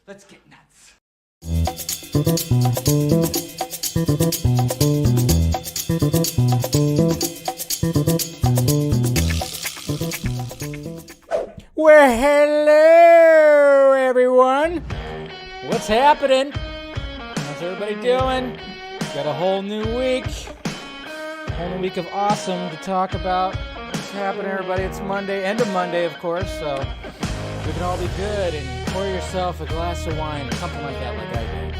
Let's get nuts. Well, hello, everyone. What's happening? How's everybody doing? Got a whole new week. A whole new week of awesome to talk about. What's happening, everybody? It's Monday, end of Monday, of course, so we can all be good and pour yourself a glass of wine or something like that, like I did.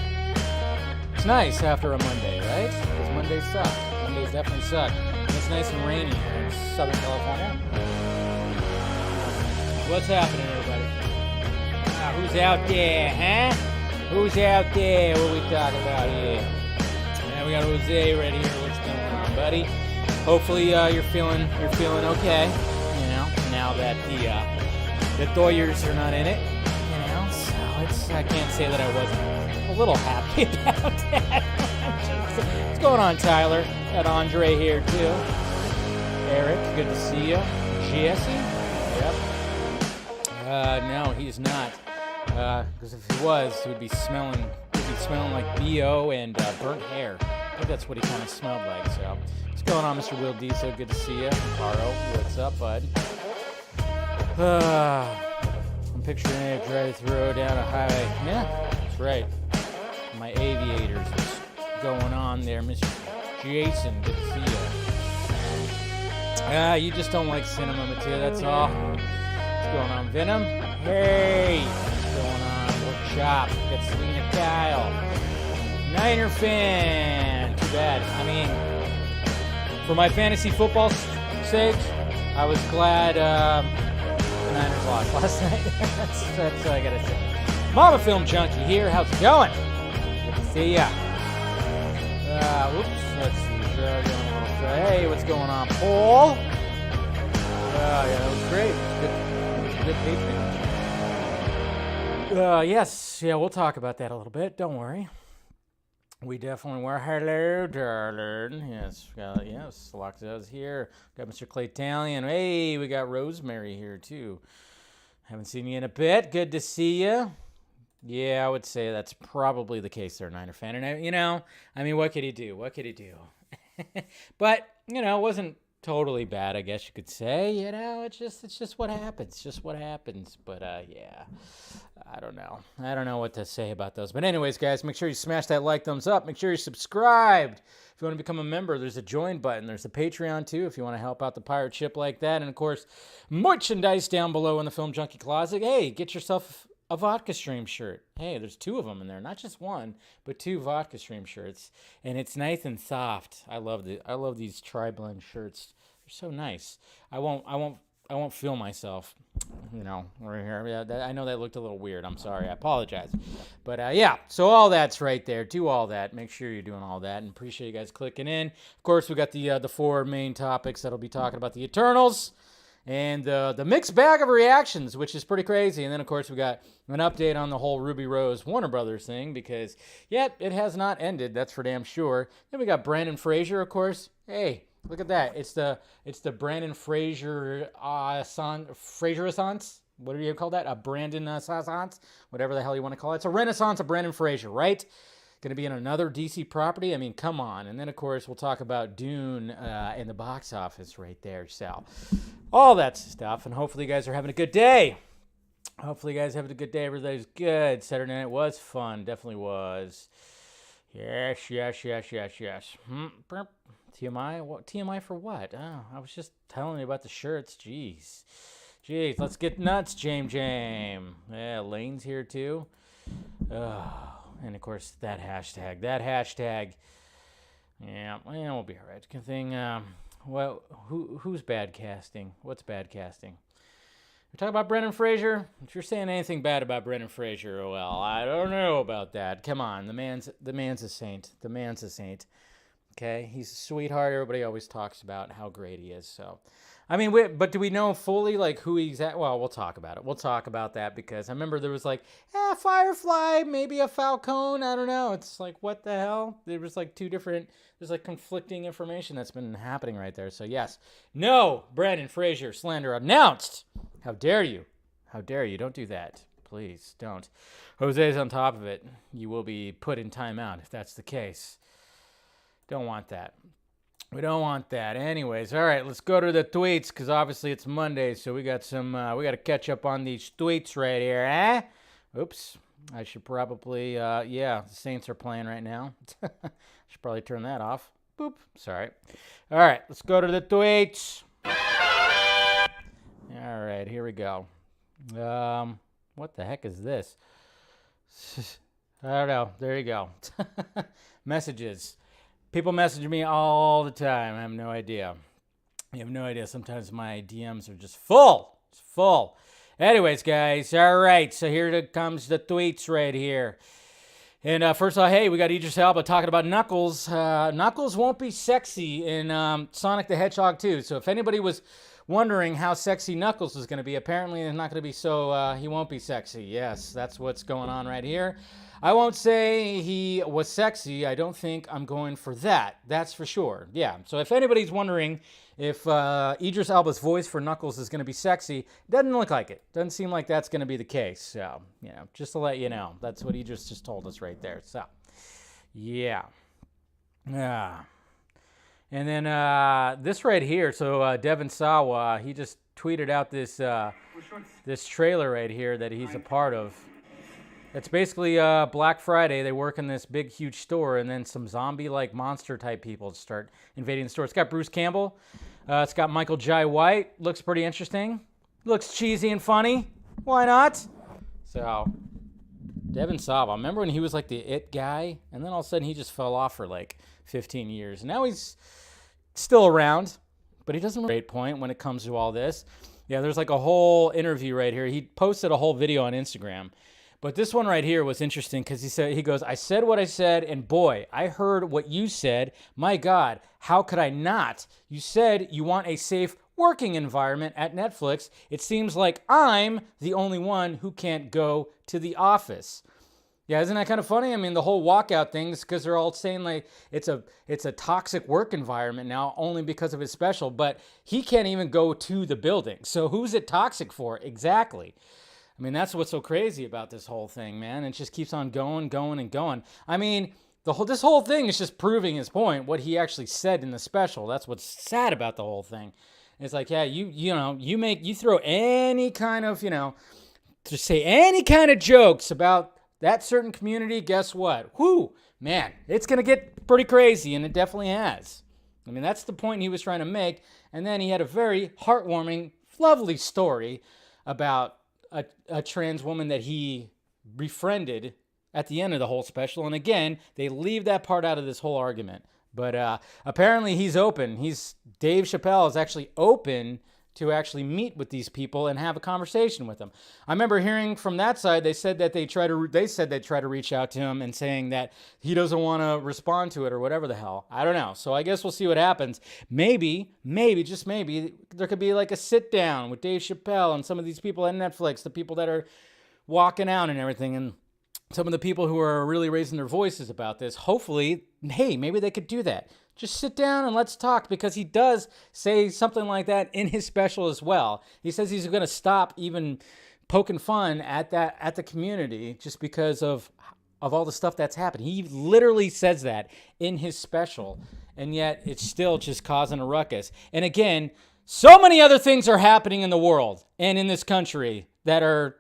It's nice after a Monday, right? Because Mondays suck. Mondays definitely suck. And it's nice and rainy here in Southern California. What's happening, everybody? Who's out there, huh? Who's out there? What are we talking about here? Yeah, we got Jose right here. What's going on, buddy? Hopefully you're feeling okay. You know, now that the Doyers are not in it. You know, so I can't say that I wasn't a little happy about that. What's going on, Tyler? Got Andre here too. Eric, good to see you. Jesse, yep. No, he's not. Because if he was, he would be smelling like BO and burnt hair. I think that's what he kind of smelled like. So, what's going on, Mr. Will Diesel? Good to see you. Caro, what's up, bud? I'm picturing it drive through down a highway. Yeah, that's right. My aviators is going on there, Mr. Jason. Good to see you. You just don't like cinema, Mattia. That's all. What's going on, Venom? Hey, what's going on? Workshop. Got Selena Kyle. Niner fan. Too bad. I mean, for my fantasy football sake, I was glad the Niners lost last night. that's what I gotta say. Mama Film Junkee here. How's it going? Good to see ya. Whoops. Let's see. Hey, what's going on, Paul? Yeah, that was great. Good patron. Yes, yeah, we'll talk about that a little bit. Don't worry. We definitely were. Hello, darling. Yes, yes. Loxo's here. Got Mr. Claytalian. Hey, we got Rosemary here too. Haven't seen you in a bit. Good to see you. Yeah, I would say that's probably the case there, Niner fan. And what could he do? But it wasn't totally bad, I guess you could say. It's just what happens. But yeah, I don't know what to say about those. But anyways, guys, make sure you smash that like, thumbs up. Make sure you're subscribed. If you want to become a member, there's a join button. There's a Patreon too if you want to help out the pirate ship like that. And of course, merchandise down below in the Film Junkee closet. Hey, get yourself a vodka stream shirt. Hey, there's 2 of them in there, not just one, but 2 vodka stream shirts, and it's nice and soft. I love these tri-blend shirts. They're so nice. I won't feel myself, right here. Yeah, I know that looked a little weird. I'm sorry. I apologize. But yeah, so all that's right there. Do all that. Make sure you're doing all that, and appreciate you guys clicking in. Of course, we got the 4 main topics that'll be talking about the Eternals. And the mixed bag of reactions, which is pretty crazy. And then, of course, we got an update on the whole Ruby Rose Warner Brothers thing because, it has not ended. That's for damn sure. Then we got Brandon Fraser, of course. Hey, look at that. It's the Brandon Fraser Renaissance. What do you call that? A Brandon Renaissance? Whatever the hell you want to call it. It's a Renaissance of Brandon Fraser, right? Going to be in another DC property? I mean, come on. And then, of course, we'll talk about Dune in the box office right there. So, all that stuff. And hopefully you guys are having a good day. Everybody's good. Saturday night was fun. Definitely was. Yes. TMI? What? TMI for what? Oh, I was just telling you about the shirts. Jeez, let's get nuts, James. Yeah, Lane's here too. Oh. And, of course, that hashtag. Yeah, we'll be all right. Good thing, who's bad casting? What's bad casting? We're talking about Brendan Fraser. If you're saying anything bad about Brendan Fraser, well, I don't know about that. Come on, the man's a saint. Okay, he's a sweetheart. Everybody always talks about how great he is. So, I mean, but do we know fully who he's at? Well, we'll talk about it. We'll talk about that because I remember there was FireFly, maybe a Falcone. I don't know. It's what the hell? There was 2 different. There's conflicting information that's been happening right there. So yes, no, Brandon Fraser slander announced. How dare you? Don't do that. Please don't. Jose's on top of it. You will be put in timeout if that's the case. Don't want that. We don't want that. Anyways, all right, let's go to the tweets because obviously it's Monday, so we got to catch up on these tweets right here, eh? Oops. I should probably, yeah, the Saints are playing right now. Should probably turn that off. Boop. Sorry. All right, let's go to the tweets. All right, here we go. What the heck is this? I don't know. There you go. Messages. People message me all the time. I have no idea. You have no idea. Sometimes my DMs are just full. It's full. Anyways, guys. All right. So here comes the tweets right here. And first of all, hey, we got Idris Elba talking about Knuckles. Knuckles won't be sexy in Sonic the Hedgehog 2. So if anybody was wondering how sexy Knuckles is going to be, apparently it's not going to be so, he won't be sexy. Yes, that's what's going on right here. I won't say he was sexy. I don't think I'm going for that. That's for sure. Yeah, so if anybody's wondering if Idris Elba's voice for Knuckles is going to be sexy, doesn't look like it. Doesn't seem like that's going to be the case. So, you know, just to let you know. That's what Idris just told us right there. So, yeah. Yeah. And then this right here, so Devin Sawa, he just tweeted out this this trailer right here that he's a part of. It's basically Black Friday. They work in this big, huge store, and then some zombie-like monster-type people start invading the store. It's got Bruce Campbell. It's got Michael Jai White. Looks pretty interesting. Looks cheesy and funny. Why not? So, Devin Sawa. Remember when he was like the it guy? And then all of a sudden he just fell off for like 15 years. Now he's still around, but he doesn't have a great point when it comes to all this. Yeah, there's like a whole interview right here. He posted a whole video on Instagram. But this one right here was interesting because he goes, I said what I said, and boy, I heard what you said. My God, how could I not? You said you want a safe working environment at Netflix. It seems like I'm the only one who can't go to the office. Yeah, isn't that kind of funny? I mean, the whole walkout thing is because they're all saying like it's a toxic work environment now only because of his special, but he can't even go to the building. So who's it toxic for? Exactly. I mean, that's what's so crazy about this whole thing, man. It just keeps on going. I mean, this whole thing is just proving his point, what he actually said in the special. That's what's sad about the whole thing. It's like, yeah, you throw any kind of, just say any kind of jokes about that certain community, guess what? Whoo, man, it's going to get pretty crazy, and it definitely has. I mean, that's the point he was trying to make. And then he had a very heartwarming, lovely story about a trans woman that he befriended at the end of the whole special. And again, they leave that part out of this whole argument. But apparently he's open. Dave Chappelle is actually open to actually meet with these people and have a conversation with them. I remember hearing from that side, they said they try to reach out to him and saying that he doesn't want to respond to it or whatever the hell. I don't know. So I guess we'll see what happens. Maybe, just maybe, there could be like a sit down with Dave Chappelle and some of these people at Netflix, the people that are walking out and everything, and some of the people who are really raising their voices about this. Hopefully, hey, maybe they could do that. Just sit down and let's talk, because he does say something like that in his special as well. He says he's going to stop even poking fun at the community just because of all the stuff that's happened. He literally says that in his special, and yet it's still just causing a ruckus. And again, so many other things are happening in the world and in this country that are,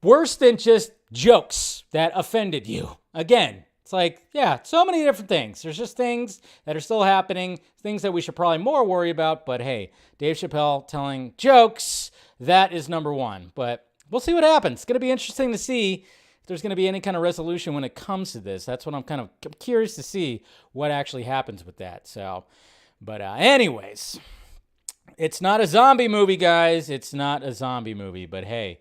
worse than just jokes that offended you. Again, it's like, yeah, so many different things. There's just things that are still happening, things that we should probably more worry about. But hey, Dave Chappelle telling jokes, that is number one. But we'll see what happens. It's going to be interesting to see if there's going to be any kind of resolution when it comes to this. That's what I'm kind of curious to see what actually happens with that. So, but anyways, it's not a zombie movie, guys. It's not a zombie movie. But hey,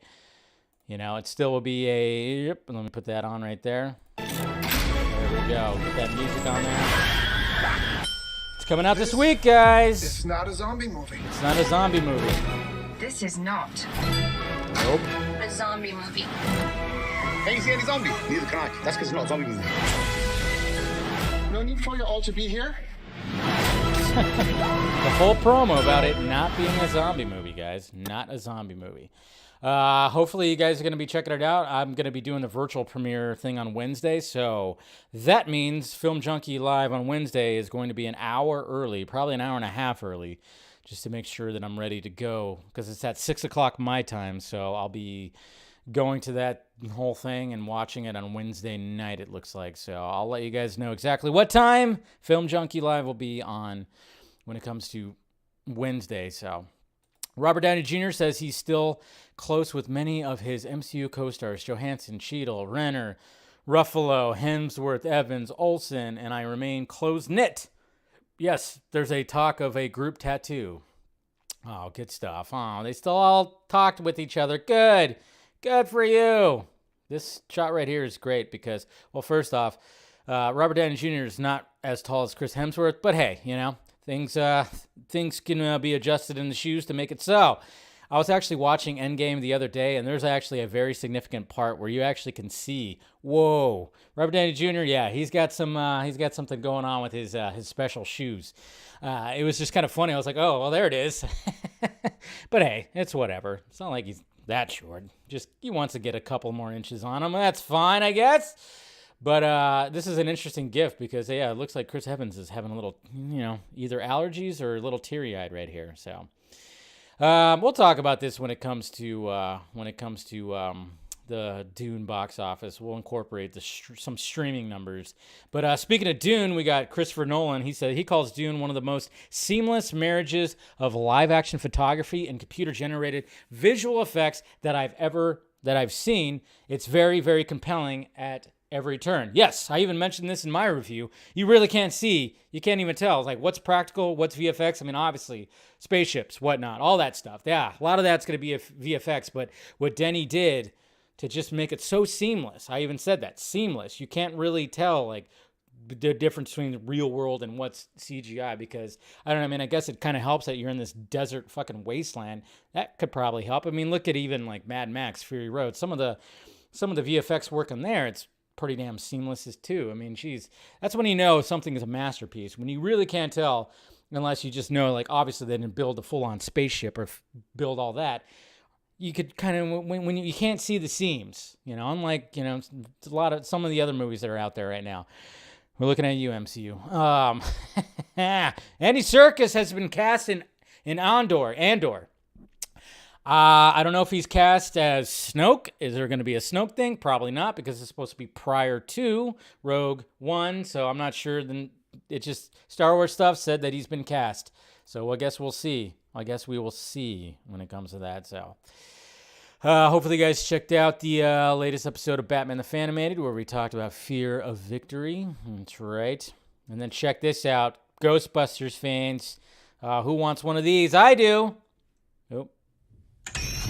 it still will be let me put that on right there. There we go. Put that music on there. It's coming out this week, guys. It's not a zombie movie. It's not a zombie movie. This is not. Nope. A zombie movie. Hey, you see any zombies? Neither can I. That's because it's not a zombie movie. No need for you all to be here. The whole promo about it not being a zombie movie, guys. Not a zombie movie. Hopefully you guys are going to be checking it out. I'm going to be doing the virtual premiere thing on Wednesday, so that means Film Junkee Live on Wednesday is going to be an hour early, probably an hour and a half early, just to make sure that I'm ready to go, because it's at 6 o'clock my time, so I'll be going to that whole thing and watching it on Wednesday night, it looks like. So I'll let you guys know exactly what time Film Junkee Live will be on when it comes to Wednesday. So Robert Downey Jr. says he's still close with many of his MCU co-stars, Johansson, Cheadle, Renner, Ruffalo, Hemsworth, Evans, Olsen, and I remain close-knit. Yes, there's a talk of a group tattoo. Oh, good stuff. Oh, they still all talked with each other. Good. Good for you. This shot right here is great because, well, first off, Robert Downey Jr. is not as tall as Chris Hemsworth, but hey, you know, things can be adjusted in the shoes to make it so. I was actually watching Endgame the other day, and there's actually a very significant part where you actually can see, whoa, Robert Downey Jr., yeah, he's got something going on with his special shoes. It was just kind of funny. I was like, oh, well, there it is. But hey, it's whatever. It's not like he's that short. Just he wants to get a couple more inches on him. That's fine, I guess. But this is an interesting gift because, yeah, it looks like Chris Evans is having a little, you know, either allergies or a little teary-eyed right here. So we'll talk about this when it comes to the Dune box office. We'll incorporate some streaming numbers. But speaking of Dune, we got Christopher Nolan. He said he calls Dune one of the most seamless marriages of live-action photography and computer-generated visual effects that I've seen. It's very, very compelling at every turn. Yes, I even mentioned this in my review. You really can't see. You can't even tell. Like, what's practical, what's VFX. I mean, obviously, spaceships, whatnot, all that stuff. Yeah, a lot of that's going to be VFX. But what Denny did to just make it so seamless, I even said that, seamless. You can't really tell, like, the difference between the real world and what's CGI because, I don't know, I mean, I guess it kind of helps that you're in this desert fucking wasteland. That could probably help. I mean, look at even, like, Mad Max, Fury Road. Some of the VFX work in there, it's pretty damn seamless too. I mean, geez, that's when you know something is a masterpiece. When you really can't tell, unless you just know, like, obviously they didn't build a full-on spaceship or build all that. You could kind of, when you can't see the seams, you know, unlike, you know, some of the other movies that are out there right now. We're looking at you, MCU. Andy Serkis has been cast in Andor. I don't know if he's cast as Snoke. Is there going to be a Snoke thing? Probably not, because it's supposed to be prior to Rogue One, so I'm not sure. Then it just, Star Wars stuff said that he's been cast. So I guess we'll see. I guess we will see when it comes to that. So hopefully you guys checked out the latest episode of Batman the Fanimated where we talked about Fear of Victory. That's right. And then check this out. Ghostbusters fans, who wants one of these? I do.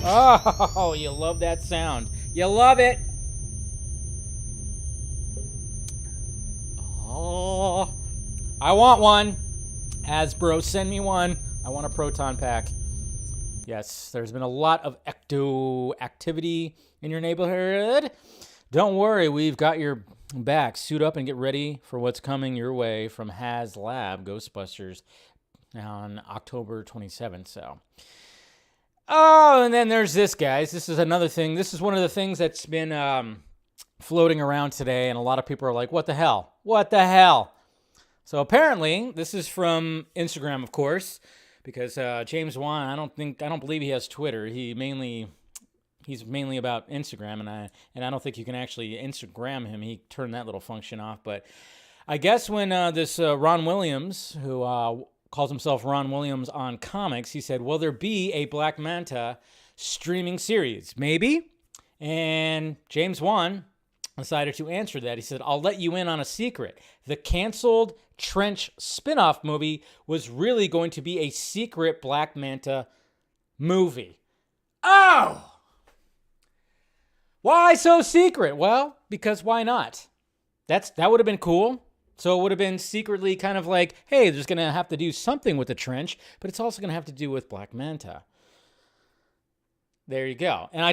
Oh, you love that sound. You love it. Oh, I want one. Hasbro, send me one. I want a proton pack. Yes, there's been a lot of ecto activity in your neighborhood. Don't worry, we've got your back. Suit up and get ready for what's coming your way from HasLab Ghostbusters on October 27th. So, oh, and then there's this, guys. This is another thing. This is one of the things that's been floating around today, and a lot of people are like, what the hell? What the hell? So apparently, this is from Instagram, of course, because James Wan, I don't believe he has Twitter. He's mainly about Instagram, and I don't think you can actually Instagram him. He turned that little function off. But I guess when this Ron Williams, who calls himself Ron Williams on comics, he said, will there be a Black Manta streaming series? Maybe. And James Wan decided to answer that. He said, I'll let you in on a secret. The canceled Trench spin-off movie was really going to be a secret Black Manta movie. Oh! Why so secret? Well, because why not? That would have been cool. So it would have been secretly kind of like, hey, there's going to have to do something with the Trench, but it's also going to have to do with Black Manta. There you go. And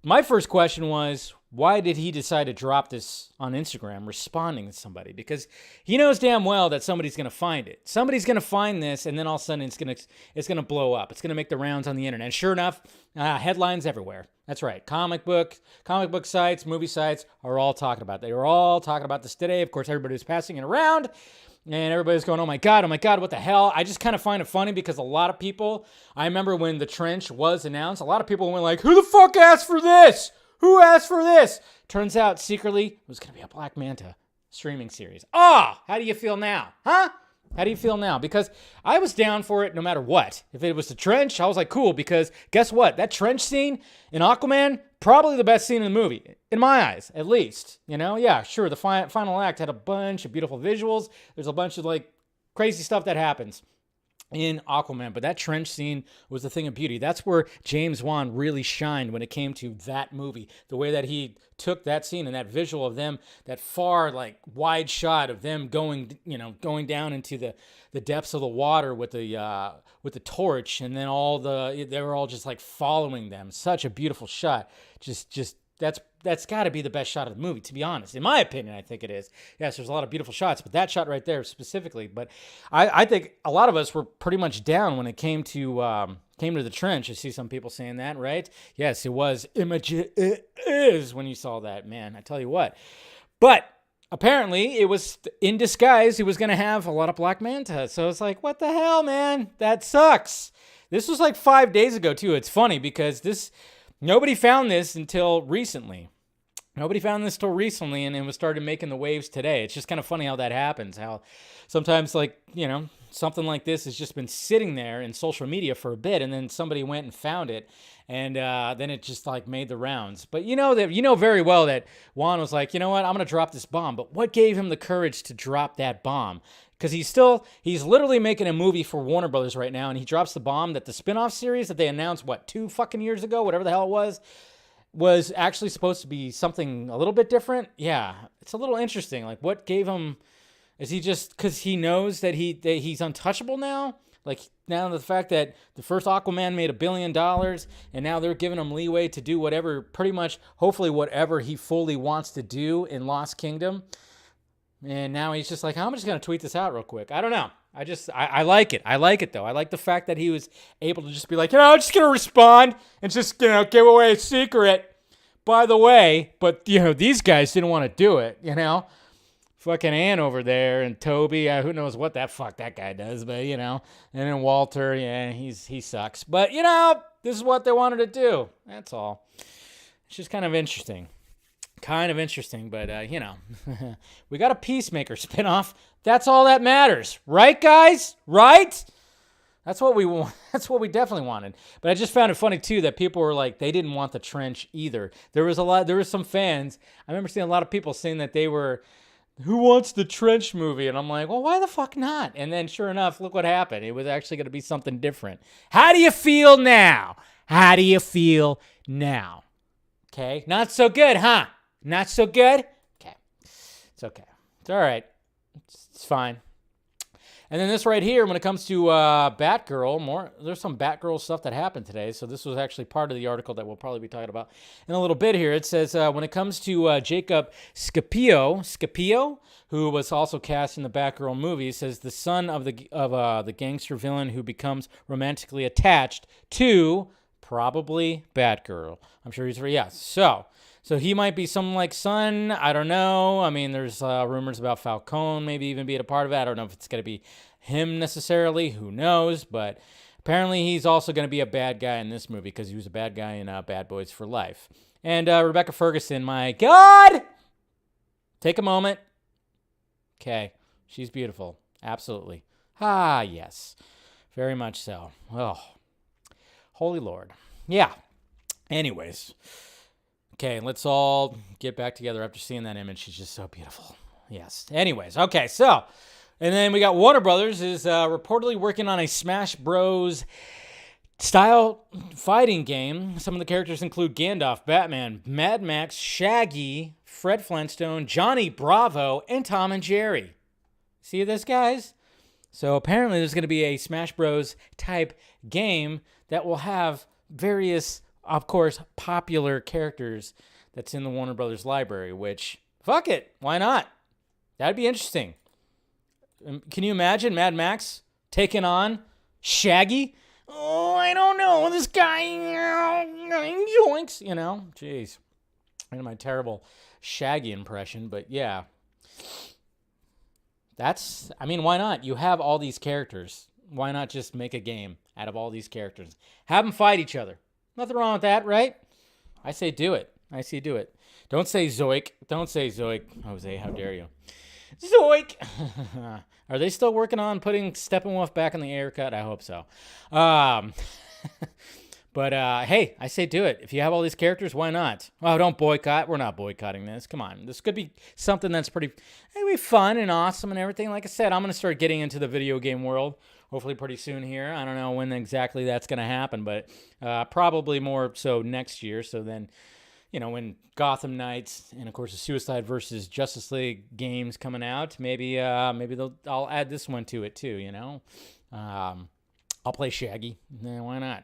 my first question was, why did he decide to drop this on Instagram, responding to somebody? Because he knows damn well that somebody's going to find it. Somebody's going to find this, and then all of a sudden it's going to blow up. It's going to make the rounds on the internet. And sure enough, headlines everywhere. That's right. Comic book sites, movie sites are all talking about it. They were all talking about this today. Of course, everybody was passing it around, and everybody's going, oh my God, what the hell? I just kind of find it funny because a lot of people, I remember when The Trench was announced, a lot of people went like, who the fuck asked for this? Who asked for this? Turns out, secretly, it was going to be a Black Manta streaming series. How do you feel now? Huh? How do you feel now? Because I was down for it no matter what. If it was The Trench, I was like, cool, because guess what? That trench scene in Aquaman, probably the best scene in the movie. In my eyes, at least. Yeah, sure, the final act had a bunch of beautiful visuals. There's a bunch of, crazy stuff that happens in Aquaman, but that trench scene was a thing of beauty. That's where James Wan really shined when it came to that movie. The way that he took that scene and that visual of them, that far, wide shot of them going down into the depths of the water with the torch, and then they were all just following them. Such a beautiful shot. Just that's got to be the best shot of the movie, to be honest. In my opinion, I think it is. Yes, there's a lot of beautiful shots, but that shot right there specifically. But I think a lot of us were pretty much down when it came to The Trench. I see some people saying that, right? Yes, it was. It is when you saw that, man. I tell you what. But apparently, it was in disguise. He was going to have a lot of Black Manta. So it's like, what the hell, man? That sucks. This was 5 days ago, too. It's funny because nobody found this until recently. And it was started making the waves today. It's just kind of funny how that happens. How sometimes, something like this has just been sitting there in social media for a bit, and then somebody went and found it, and then it just made the rounds. But you know very well that Juan was like, you know what, I'm gonna drop this bomb. But what gave him the courage to drop that bomb? Because he's literally making a movie for Warner Brothers right now, and he drops the bomb that the spinoff series that they announced 2 fucking years ago, whatever the hell it was actually supposed to be something a little bit different. Yeah, it's a little interesting. What gave him? Is he just because he knows that he's untouchable now? Now the fact that the first Aquaman made $1 billion, and now they're giving him leeway to do whatever, pretty much, hopefully whatever he fully wants to do in Lost Kingdom. And now he's just I'm just going to tweet this out real quick. I don't know. I like it. I like it, though. I like the fact that he was able to just be I'm just going to respond and just, give away a secret. By the way, but, these guys didn't want to do it, Fucking Ann over there and Toby, who knows what that guy does, but, and then Walter, yeah, he sucks. But, this is what they wanted to do. That's all. It's just kind of interesting. But, we got a Peacemaker spinoff. That's all that matters. Right, guys? Right? That's what we want. That's what we definitely wanted. But I just found it funny, too, that people were they didn't want The Trench either. There was some fans. I remember seeing a lot of people saying that they were, who wants the Trench movie? And I'm like, well, why the fuck not? And then sure enough, look what happened. It was actually going to be something different. How do you feel now? Okay. Not so good, huh? Not so good? Okay. It's okay. It's all right. It's fine. And then this right here, when it comes to Batgirl, there's some Batgirl stuff that happened today. So this was actually part of the article that we'll probably be talking about in a little bit here. It says, when it comes to Jacob Scipio, who was also cast in the Batgirl movie, says the son of the gangster villain who becomes romantically attached to probably Batgirl. I'm sure he's So he might be some son. I don't know. I mean, there's rumors about Falcone maybe even being a part of it. I don't know if it's going to be him necessarily. Who knows? But apparently he's also going to be a bad guy in this movie because he was a bad guy in Bad Boys for Life. And Rebecca Ferguson, my God! Take a moment. Okay. She's beautiful. Absolutely. Ah, yes. Very much so. Oh, holy Lord. Yeah. Anyways. Okay, let's all get back together after seeing that image. She's just so beautiful. Yes. Anyways, okay, so, and then we got Warner Brothers is reportedly working on a Smash Bros. Style fighting game. Some of the characters include Gandalf, Batman, Mad Max, Shaggy, Fred Flintstone, Johnny Bravo, and Tom and Jerry. See this, guys? So apparently there's going to be a Smash Bros. Type game that will have various of course, popular characters that's in the Warner Brothers library, which, fuck it, why not? That'd be interesting. Can you imagine Mad Max taking on Shaggy? Oh, I don't know. This guy, yoinks, you know? Jeez. My terrible Shaggy impression, but yeah. Why not? You have all these characters. Why not just make a game out of all these characters? Have them fight each other. Nothing wrong with that, right? I say do it. Do it. Don't say Zoik. Don't say Zoik. Jose, how dare you? Zoik! Are they still working on putting Steppenwolf back in the air cut? I hope so. But hey, I say do it. If you have all these characters, why not? Oh, don't boycott. We're not boycotting this. Come on. This could be something that's pretty fun and awesome and everything. Like I said, I'm going to start getting into the video game world hopefully pretty soon here. I don't know when exactly that's going to happen, but probably more so next year. So then, you know, when Gotham Knights and, of course, the Suicide versus Justice League games coming out, maybe I'll add this one to it too, you know. I'll play Shaggy. Yeah, why not?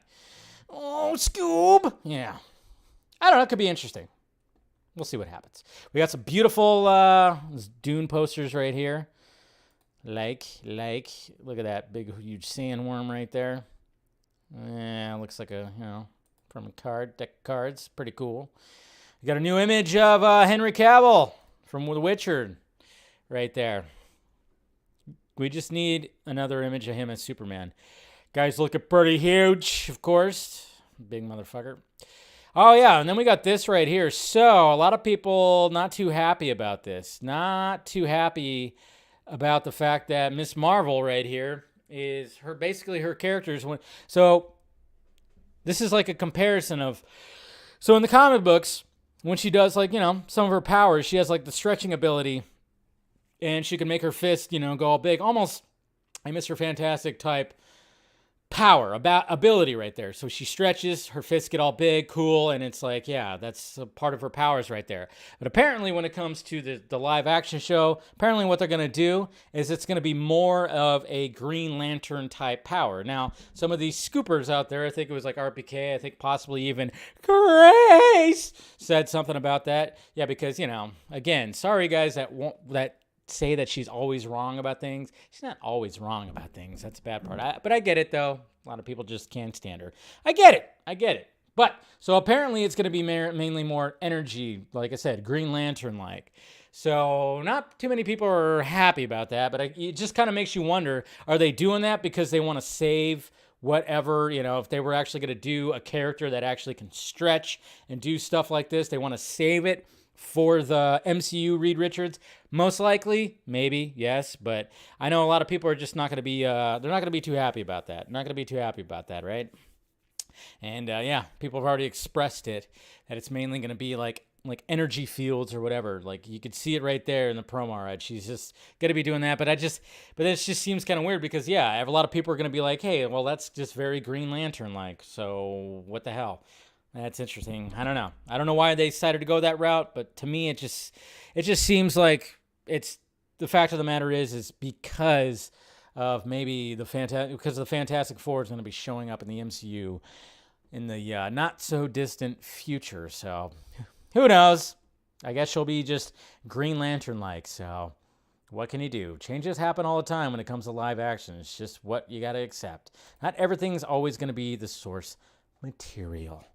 Oh, Scoob! Yeah. I don't know. It could be interesting. We'll see what happens. We got some beautiful Dune posters right here. Like. Look at that big, huge sandworm right there. Yeah, looks like from a deck of cards. Pretty cool. We got a new image of Henry Cavill from The Witcher right there. We just need another image of him as Superman. Guy's looking pretty huge, of course. Big motherfucker. Oh, yeah, and then we got this right here. So, a lot of people not too happy about this. Not too happy about the fact that Miss Marvel right here is basically her characters. So, this is like a comparison of... So, in the comic books, when she does, like, you know, some of her powers, she has, like, the stretching ability, and she can make her fist, you know, go all big. Almost a Mr. Fantastic type power, ability right there. So she stretches, her fists get all big, cool, and it's like, yeah, that's a part of her powers right there. But apparently when it comes to the live action show, apparently what they're going to do is it's going to be more of a Green Lantern type power. Now, some of these scoopers out there, I think it was like RPK, I think possibly even Grace said something about that. Yeah, because, you know, again, sorry guys that say that she's always wrong about things. She's not always wrong about things. That's the bad part. But I get it, though. A lot of people just can't stand her. I get it. But, so apparently it's going to be mainly more energy, like I said, Green Lantern-like. So not too many people are happy about that, but it just kind of makes you wonder, are they doing that because they want to save whatever, you know, if they were actually going to do a character that actually can stretch and do stuff like this, they want to save it for the MCU Reed Richards? Most likely, maybe, yes, but I know a lot of people are just not going to be, they're not going to be too happy about that. Not going to be too happy about that, right? And yeah, people have already expressed it, that it's mainly going to be like energy fields or whatever. Like you could see it right there in the promo, right? She's just going to be doing that, but it just seems kind of weird because yeah, I have a lot of people are going to be like, hey, well, that's just very Green Lantern-like, so what the hell? That's interesting. I don't know. I don't know why they decided to go that route, but to me, it just seems like it's the fact of the matter is because of maybe because the Fantastic Four is going to be showing up in the MCU in the not so distant future. So who knows? I guess she'll be just Green Lantern-like. So what can you do? Changes happen all the time when it comes to live action. It's just what you got to accept. Not everything's always going to be the source material.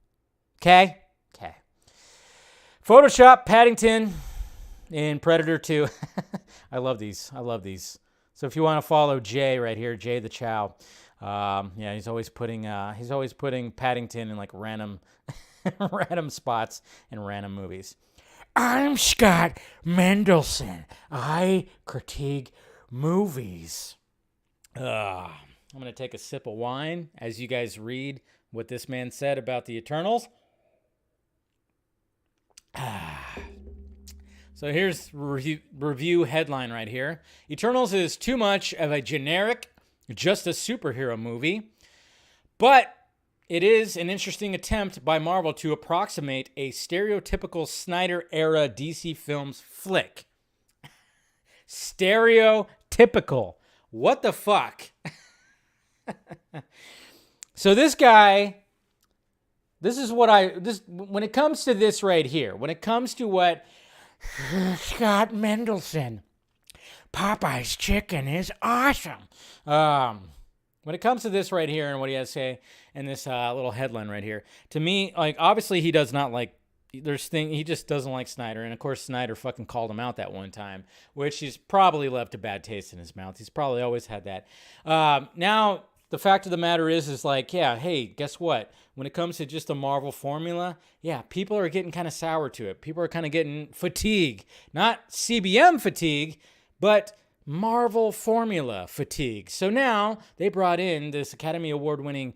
Okay. Photoshop Paddington in Predator 2. I love these. So if you want to follow Jay right here, Jay the Chow, yeah, he's always putting Paddington in like random spots in random movies. I'm Scott Mendelson. I critique movies. I'm gonna take a sip of wine as you guys read what this man said about the Eternals. So here's review headline right here. Eternals is too much of a generic, just a superhero movie, but it is an interesting attempt by Marvel to approximate a stereotypical Snyder-era DC Films flick. Stereotypical. What the fuck? So this guy this is what when it comes to this right here, when it comes to what Scott Mendelson, Popeye's chicken is awesome. When it comes to this right here and what he has to say in this little headline right here, to me, like, obviously he does not like, he just doesn't like Snyder. And of course, Snyder fucking called him out that one time, which he's probably left a bad taste in his mouth. He's probably always had that. Now, the fact of the matter is like, yeah, hey, guess what? When it comes to just a Marvel formula, yeah, people are getting kind of sour to it. People are kind of getting fatigue. Not CBM fatigue, but Marvel formula fatigue. So now they brought in this Academy Award winning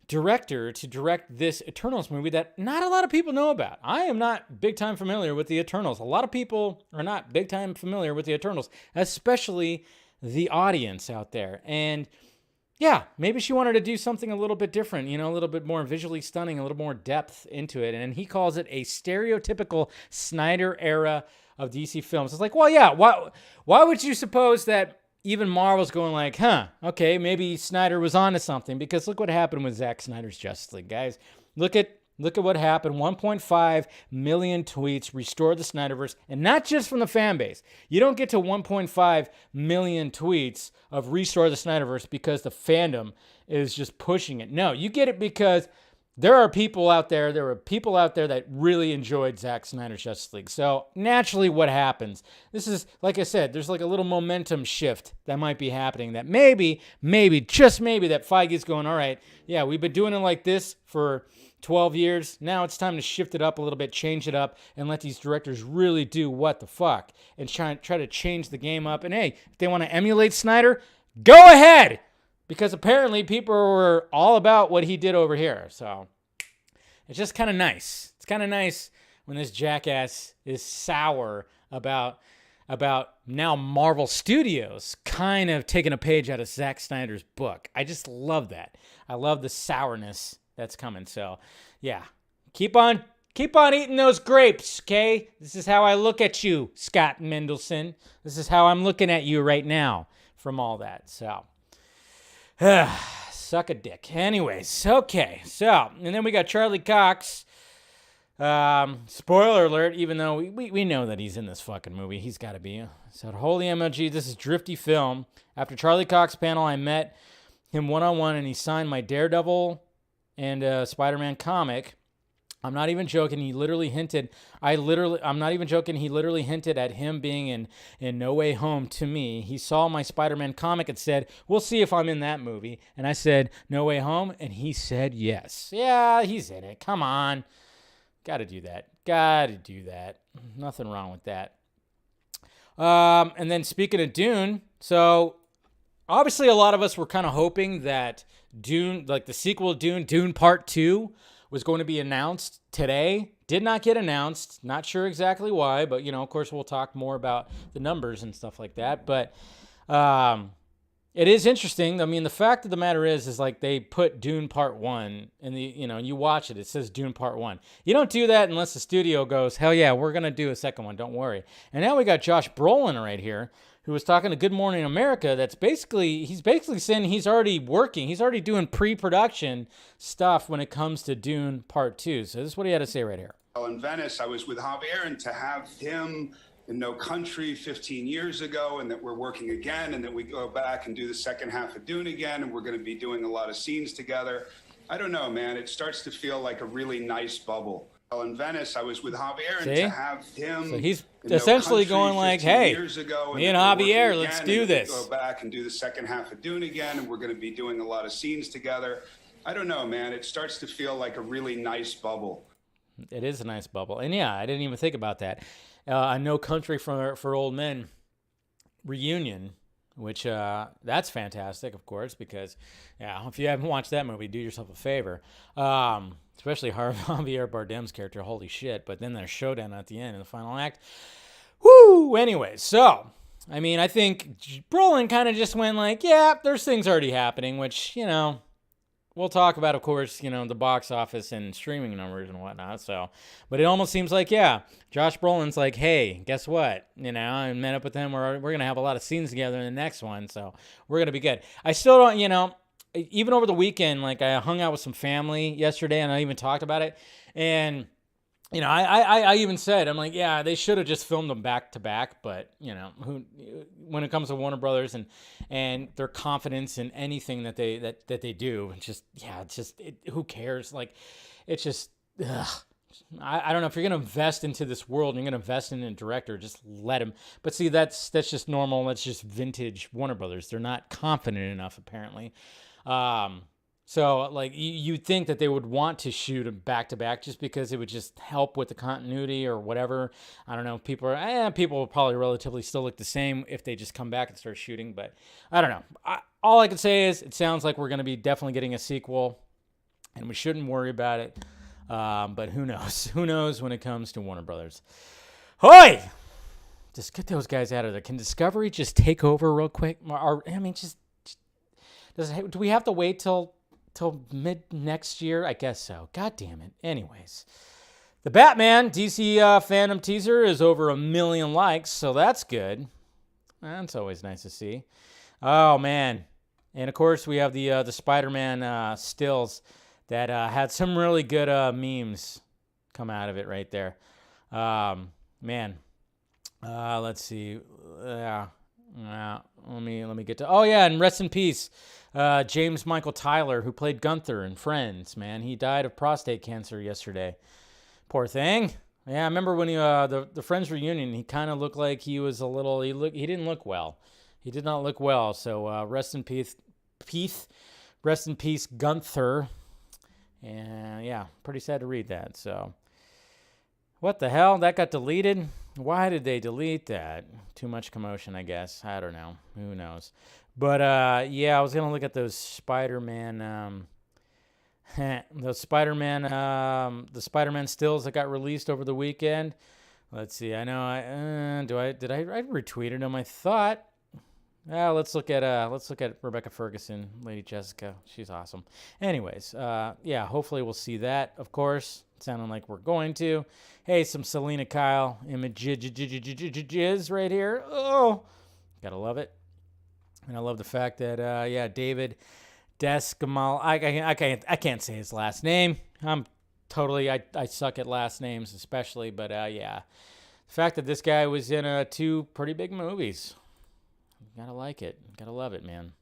director to direct this Eternals movie that not a lot of people know about. I am not big time familiar with the Eternals. A lot of people are not big time familiar with the Eternals, especially the audience out there. And yeah, maybe she wanted to do something a little bit different, a little bit more visually stunning, a little more depth into it. And he calls it a stereotypical Snyder era of DC films. It's like, well, yeah, why would you suppose that even Marvel's going like, okay, maybe Snyder was onto something? Because look what happened with Zack Snyder's Justice League, guys. Look at what happened. 1.5 million tweets, restore the Snyderverse, and not just from the fan base. You don't get to 1.5 million tweets of restore the Snyderverse because the fandom is just pushing it. No, you get it because there were people out there that really enjoyed Zack Snyder's Justice League. So naturally what happens, this is, like I said, there's like a little momentum shift that might be happening that maybe, just maybe that Feige's going, all right, yeah, we've been doing it like this for 12 years. Now it's time to shift it up a little bit, change it up, and let these directors really do what the fuck and try to change the game up. And hey, if they want to emulate Snyder, go ahead! Because apparently people were all about what he did over here. So it's just kind of nice. It's kind of nice when this jackass is sour about now Marvel Studios kind of taking a page out of Zack Snyder's book. I just love that. I love the sourness that's coming. So yeah, keep on eating those grapes, okay? This is how I look at you, Scott Mendelson. This is how I'm looking at you right now from all that. So suck a dick. Anyways, okay. So, and then we got Charlie Cox. Spoiler alert, even though we know that he's in this fucking movie. He's got to be. So, holy MLG, this is Drifty Film. After Charlie Cox panel, I met him one-on-one, and he signed my Daredevil and Spider-Man comic. I'm not even joking. He literally hinted. I'm not even joking. He literally hinted at him being in No Way Home to me. He saw my Spider-Man comic and said, "We'll see if I'm in that movie." And I said, "No Way Home?" And he said, "Yes." Yeah, he's in it. Come on. Got to do that. Nothing wrong with that. And then speaking of Dune, so obviously a lot of us were kind of hoping that Dune, like the sequel to Dune Part 2, was going to be announced today. Did not get announced. Not sure exactly why, but, of course, we'll talk more about the numbers and stuff like that. But it is interesting. I mean, the fact of the matter is like they put Dune Part 1 in the, you watch it, it says Dune Part 1. You don't do that unless the studio goes, hell yeah, we're going to do a second one. Don't worry. And now we got Josh Brolin right here, who was talking to Good Morning America. He's basically saying he's already working. He's already doing pre-production stuff when it comes to Dune Part 2. So this is what he had to say right here. In Venice, I was with Javier, and to have him in No Country 15 years ago, and that we're working again, and that we go back and do the second half of Dune again, and we're going to be doing a lot of scenes together. I don't know, man. It starts to feel like a really nice bubble. In Venice, I was with Javier, and to have him. So he's essentially going like, "Hey, me and Javier, let's do this. Go back and do the second half of Dune again, and we're going to be doing a lot of scenes together." I don't know, man. It starts to feel like a really nice bubble. It is a nice bubble, and yeah, I didn't even think about that. A No Country for Old Men reunion, which that's fantastic, of course, because if you haven't watched that movie, do yourself a favor. Especially Javier Bardem's character, holy shit. But then there's showdown at the end in the final act. Woo! Anyways, so, I mean, I think Brolin kind of just went like, yeah, there's things already happening, which, we'll talk about, of course, the box office and streaming numbers and whatnot. So, but it almost seems like, Josh Brolin's like, hey, guess what? I met up with him. We're going to have a lot of scenes together in the next one. So we're going to be good. I still don't, even over the weekend, like I hung out with some family yesterday, and I even talked about it. And you know, I even said, I'm like, yeah, they should have just filmed them back to back. But you know, when it comes to Warner Brothers and their confidence in anything that they do, who cares? Like, it's just, ugh. I don't know, if you're gonna invest into this world and you're gonna invest in a director, just let him. But see, that's just normal. That's just vintage Warner Brothers. They're not confident enough, apparently. So like you'd think that they would want to shoot them back to back just because it would just help with the continuity or whatever. I don't know. People will probably relatively still look the same if they just come back and start shooting. But I don't know. All I can say is it sounds like we're going to be definitely getting a sequel, and we shouldn't worry about it. But who knows? Who knows when it comes to Warner Brothers? Hoy! Just get those guys out of there. Can Discovery just take over real quick? Or, I mean, do we have to wait till mid next year? I guess so. God damn it. Anyways, the Batman DC fandom teaser is over 1 million likes, so that's good. That's always nice to see. Oh man, and of course we have the Spider-Man stills that had some really good memes come out of it right there. Man, let's see. Let me get to. Oh yeah, and rest in peace, James Michael Tyler, who played Gunther in Friends. Man, he died of prostate cancer yesterday. Poor thing. Yeah, I remember when he the Friends reunion. He kind of looked like he was a little. He didn't look well. He did not look well. So rest in peace. Rest in peace, Gunther. And yeah, pretty sad to read that. So, what the hell? That got deleted? Why did they delete that? Too much commotion, I guess. I don't know. Who knows? But yeah, I was gonna look at those Spider-Man, the Spider-Man stills that got released over the weekend. Let's see. I know. Did I retweeted them? I thought. Let's look at Rebecca Ferguson, Lady Jessica. She's awesome. Anyways, yeah, hopefully we'll see that, of course. Sounding like we're going to. Hey, some Selena Kyle images right here. Oh, gotta love it. And I love the fact that, yeah, David Descamal. I can't say his last name. I suck at last names especially, but yeah. The fact that this guy was in 2 pretty big movies. Gotta like it. Gotta love it, man.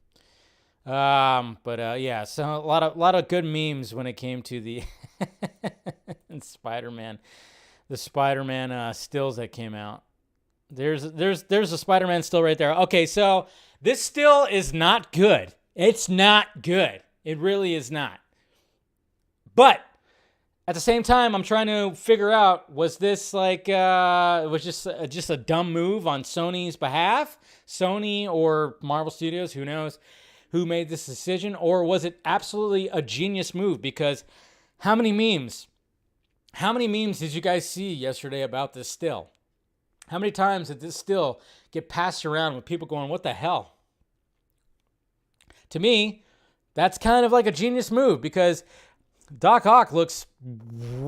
But yeah, so a lot of good memes when it came to the Spider-Man, the Spider-Man stills that came out. There's a Spider-Man still right there. Okay, so this still is not good. It's not good. It really is not. But at the same time, I'm trying to figure out, was this like was just a dumb move on Sony's behalf? Sony or Marvel Studios, who knows, who made this decision? Or was it absolutely a genius move? Because how many memes did you guys see yesterday about this still? How many times did this still get passed around with people going, what the hell? To me, that's kind of like a genius move because Doc Ock looks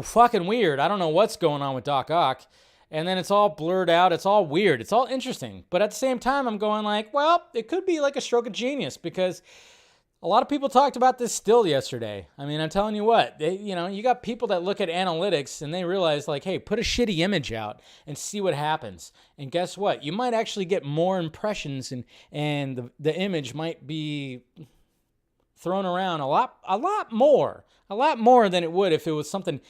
fucking weird. I don't know what's going on with Doc Ock. And then it's all blurred out. It's all weird. It's all interesting. But at the same time, I'm going like, well, it could be like a stroke of genius because a lot of people talked about this still yesterday. I mean, I'm telling you what, you got people that look at analytics and they realize like, hey, put a shitty image out and see what happens. And guess what? You might actually get more impressions and the image might be thrown around a lot more than it would if it was something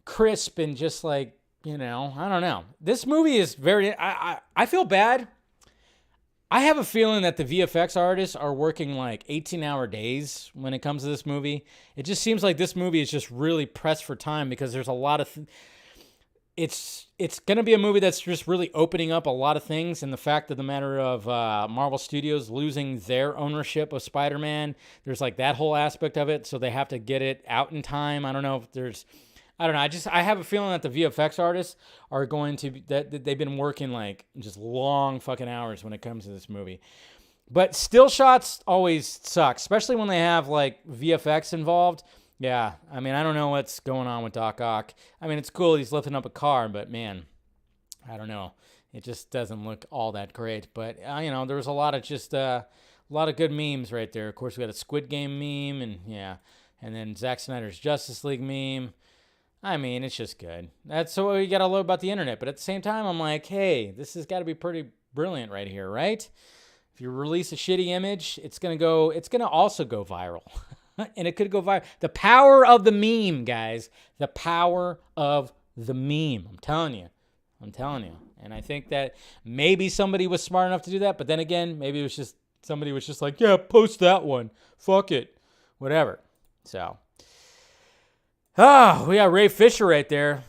crisp and just like, I don't know. This movie is I feel bad. I have a feeling that the VFX artists are working like 18-hour days when it comes to this movie. It just seems like this movie is just really pressed for time because there's a lot of it's going to be a movie that's just really opening up a lot of things, and the fact of the matter of Marvel Studios losing their ownership of Spider-Man, there's like that whole aspect of it, so they have to get it out in time. I don't know if there's I have a feeling that the VFX artists are going to that they've been working like just long fucking hours when it comes to this movie. But still shots always suck, especially when they have like VFX involved. Yeah, I mean, I don't know what's going on with Doc Ock. I mean, it's cool he's lifting up a car, but man, I don't know. It just doesn't look all that great. But there was a lot of just A lot of good memes right there. Of course, we got a Squid Game meme, and yeah, and then Zack Snyder's Justice League meme. I mean, it's just good. That's what you got to love about the internet. But at the same time, I'm like, hey, this has got to be pretty brilliant right here, right? If you release a shitty image, it's going to also go viral. And it could go viral. The power of the meme, guys. The power of the meme. I'm telling you. And I think that maybe somebody was smart enough to do that. But then again, maybe it was just somebody was just like, yeah, post that one. Fuck it. Whatever. So. We got Ray Fisher right there.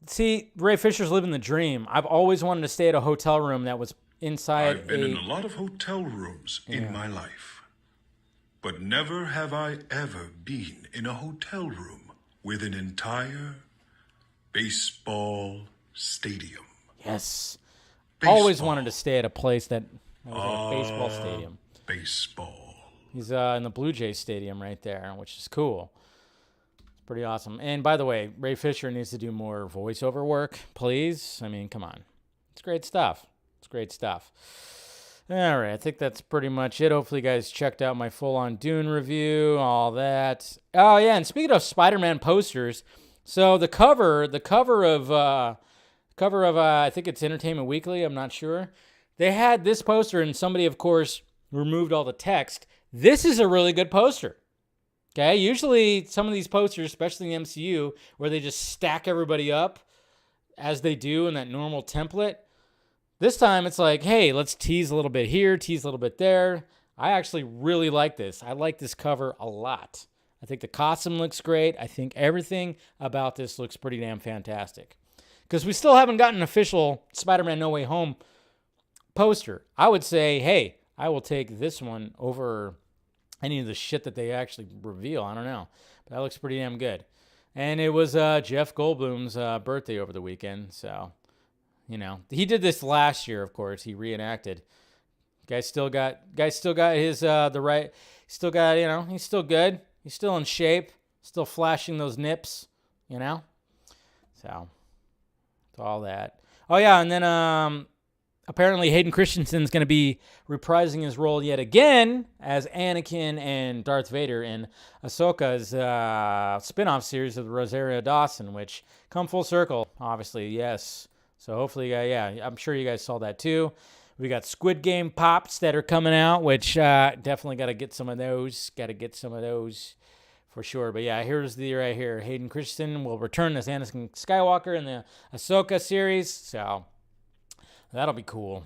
See, Ray Fisher's living the dream. I've always wanted to stay at a hotel room that was inside I've been in a lot of hotel rooms in my life, but never have I ever been in a hotel room with an entire baseball stadium. Yes. Baseball. Always wanted to stay at a place that was like a baseball stadium. Baseball. He's in the Blue Jays stadium right there, which is cool. It's pretty awesome. And by the way, Ray Fisher needs to do more voiceover work, please. I mean, come on. It's great stuff. All right, I think that's pretty much it. Hopefully you guys checked out my full-on Dune review, all that. Oh, yeah, and speaking of Spider-Man posters, so the cover of I think it's Entertainment Weekly, I'm not sure. They had this poster, and somebody, of course, removed all the text. This is a really good poster. Okay, usually some of these posters, especially in the MCU, where they just stack everybody up as they do in that normal template. This time it's like, hey, let's tease a little bit here, tease a little bit there. I actually really like this. I like this cover a lot. I think the costume looks great. I think everything about this looks pretty damn fantastic. Because we still haven't gotten an official Spider-Man No Way Home poster. I would say, hey, I will take this one over any of the shit that they actually reveal. I don't know. But that looks pretty damn good. And it was Jeff Goldblum's birthday over the weekend, so... You know, he did this last year, of course. He reenacted. Guy still got his the right. Still got, you know, he's still good. He's still in shape. Still flashing those nips, you know. So, it's all that. Oh yeah, and then apparently Hayden Christensen's going to be reprising his role yet again as Anakin and Darth Vader in Ahsoka's spin-off series of Rosario Dawson, which come full circle, obviously, yes. So hopefully, yeah, I'm sure you guys saw that too. We got Squid Game Pops that are coming out, which definitely got to get some of those. Got to get some of those for sure. But yeah, here's the right here. Hayden Christensen will return as Anakin Skywalker in the Ahsoka series. So that'll be cool.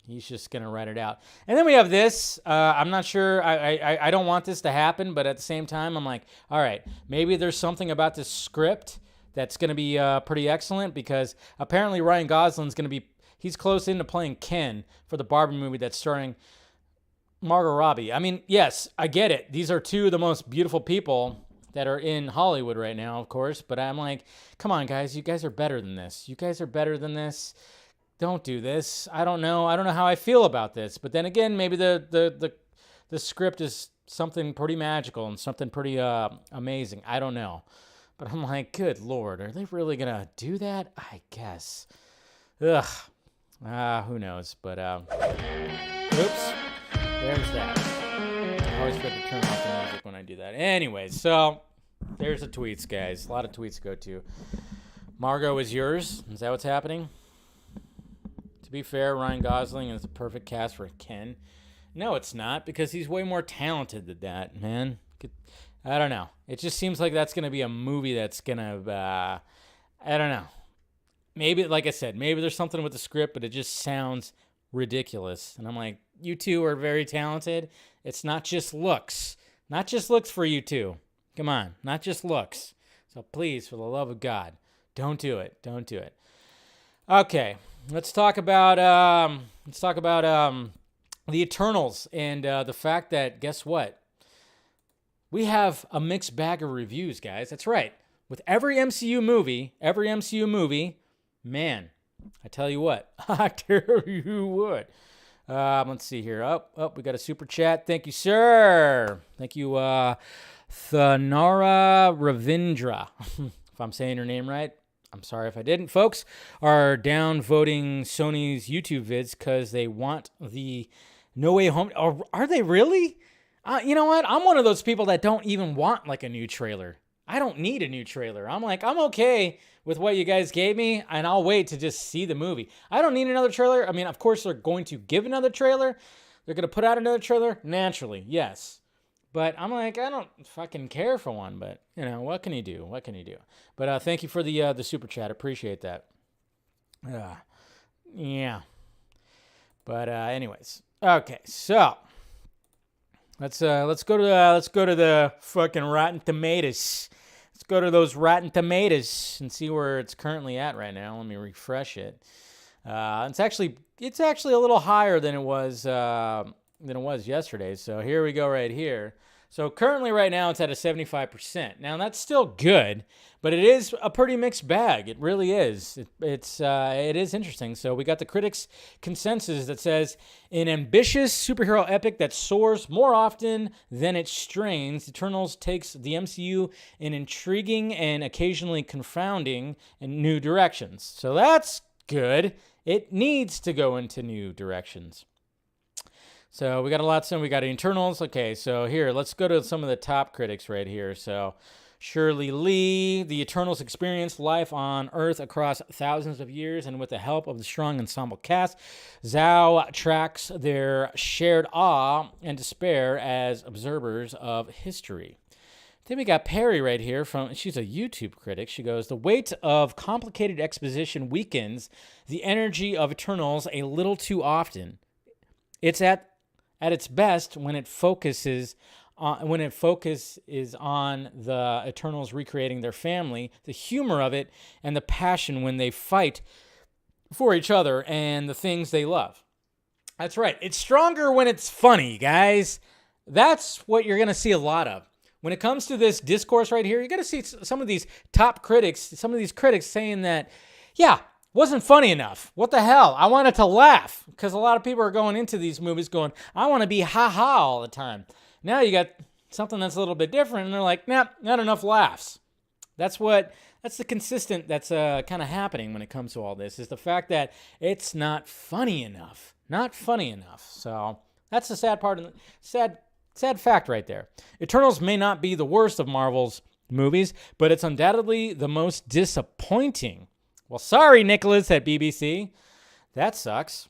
He's just going to write it out. And then we have this. I'm not sure. I don't want this to happen, but at the same time, I'm like, all right, maybe there's something about this script that's going to be pretty excellent, because apparently Ryan Gosling's going to be, he's close into playing Ken for the Barbie movie that's starring Margot Robbie. I mean, yes, I get it. These are two of the most beautiful people that are in Hollywood right now, of course, but I'm like, come on, guys, you guys are better than this. You guys are better than this. Don't do this. I don't know how I feel about this. But then again, maybe the script is something pretty magical and something pretty amazing. I don't know. But I'm like, good Lord, are they really going to do that? I guess. Ugh. Who knows? But, oops. There's that. I always forget to turn off the music when I do that. Anyways, so there's the tweets, guys. A lot of tweets to go to. Margot is yours. Is that what's happening? To be fair, Ryan Gosling is the perfect cast for Ken. No, it's not, because he's way more talented than that, man. I don't know. It just seems like that's going to be a movie that's going to, I don't know. Maybe, like I said, maybe there's something with the script, but it just sounds ridiculous. And I'm like, you two are very talented. It's not just looks. Not just looks for you two. Come on. Not just looks. So please, for the love of God, don't do it. Don't do it. Okay. Let's talk about the Eternals and the fact that, guess what? We have a mixed bag of reviews, guys. That's right. With every MCU movie, man, I tell you what, I tell you what. Let's see here. Oh, we got a super chat. Thank you, sir. Thank you, Thanara Ravindra. If I'm saying her name right. I'm sorry if I didn't. Folks are downvoting Sony's YouTube vids because they want the No Way Home. Are they really? You know what? I'm one of those people that don't even want like a new trailer. I don't need a new trailer. I'm like, I'm okay with what you guys gave me, and I'll wait to just see the movie. I don't need another trailer. I mean, of course, they're going to give another trailer. They're going to put out another trailer, naturally, yes. But I'm like, I don't fucking care for one, but, you know, what can you do? What can you do? But thank you for the super chat. Appreciate that. Yeah. But anyways. Okay, so let's go to the fucking Rotten Tomatoes. Let's go to those Rotten Tomatoes and see where it's currently at right now. Let me refresh it. It's actually a little higher than it was yesterday. So here we go right here. So currently right now it's at a 75%. Now that's still good, but it is a pretty mixed bag. It really is. It is interesting. So we got the critics' consensus that says an ambitious superhero epic that soars more often than it strains, Eternals takes the MCU in intriguing and occasionally confounding and new directions. So that's good. It needs to go into new directions. So we got a lot. So we got Eternals. Okay, so here, let's go to some of the top critics right here. So Shirley Lee, the Eternals experienced life on Earth across thousands of years, and with the help of the strong ensemble cast, Zhao tracks their shared awe and despair as observers of history. Then we got Perry right here she's a YouTube critic. She goes, the weight of complicated exposition weakens the energy of Eternals a little too often. It's at its best when it focuses on the Eternals recreating their family, the humor of it, and the passion when they fight for each other and the things they love. That's right. It's stronger when it's funny, guys. That's what you're going to see a lot of. When it comes to this discourse right here, you're going to see some of these top critics, some of these critics saying that, yeah, wasn't funny enough. What the hell? I wanted to laugh, because a lot of people are going into these movies going, I want to be ha-ha all the time. Now you got something that's a little bit different, and they're like, nah, not enough laughs. That's the consistent that's kind of happening when it comes to all this, is the fact that it's not funny enough. Not funny enough. So that's the sad part, sad fact right there. Eternals may not be the worst of Marvel's movies, but it's undoubtedly the most disappointing. Well, sorry, Nicholas at BBC. That sucks.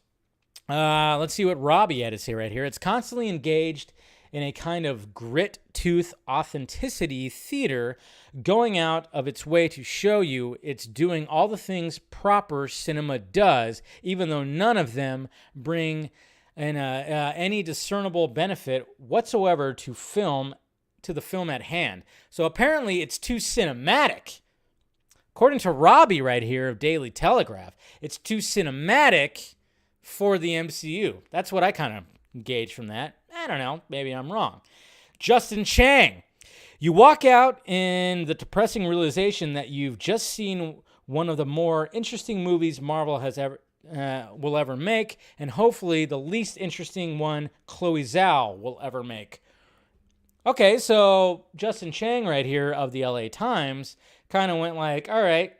Let's see what Robbie had to say right here. It's constantly engaged in a kind of grit-tooth authenticity theater, going out of its way to show you it's doing all the things proper cinema does, even though none of them bring any discernible benefit whatsoever to the film at hand. So apparently it's too cinematic. According to Robbie right here of Daily Telegraph, it's too cinematic for the MCU. That's what I kind of gauge from that. I don't know. Maybe I'm wrong. Justin Chang. You walk out in the depressing realization that you've just seen one of the more interesting movies Marvel will ever make, and hopefully the least interesting one Chloe Zhao will ever make. Okay, so Justin Chang right here of the LA Times kind of went like, all right,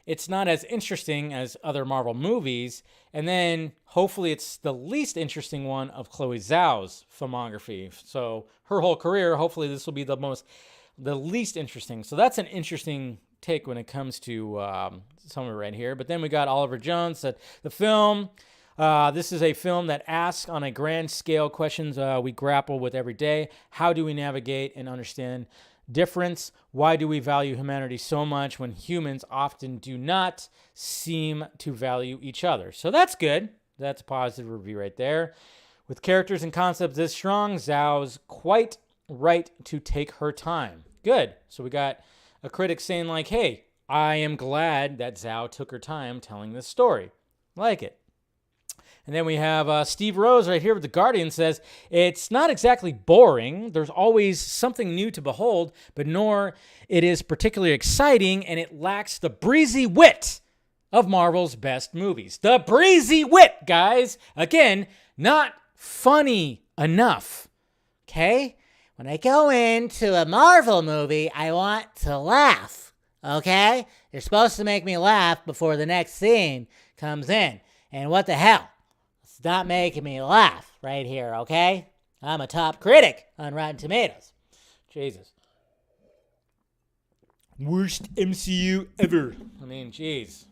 it's not as interesting as other Marvel movies, and then hopefully it's the least interesting one of Chloe Zhao's filmography. So her whole career, hopefully this will be the least interesting. So that's an interesting take when it comes to some of it right here. But then we got Oliver Jones that the film, this is a film that asks on a grand scale questions we grapple with every day. How do we navigate and understand difference? Why do we value humanity so much when humans often do not seem to value each other? So that's good. That's a positive review right there. With characters and concepts this strong, Zhao's quite right to take her time. Good. So we got a critic saying like, hey, I am glad that Zhao took her time telling this story. Like it. And then we have Steve Rose right here with The Guardian says, it's not exactly boring. There's always something new to behold, but nor it is particularly exciting, and it lacks the breezy wit of Marvel's best movies. The breezy wit, guys. Again, not funny enough. Okay? When I go into a Marvel movie, I want to laugh. Okay? You're supposed to make me laugh before the next scene comes in. And what the hell? It's not making me laugh right here, okay? I'm a top critic on Rotten Tomatoes. Jesus. Worst MCU ever. I mean, jeez.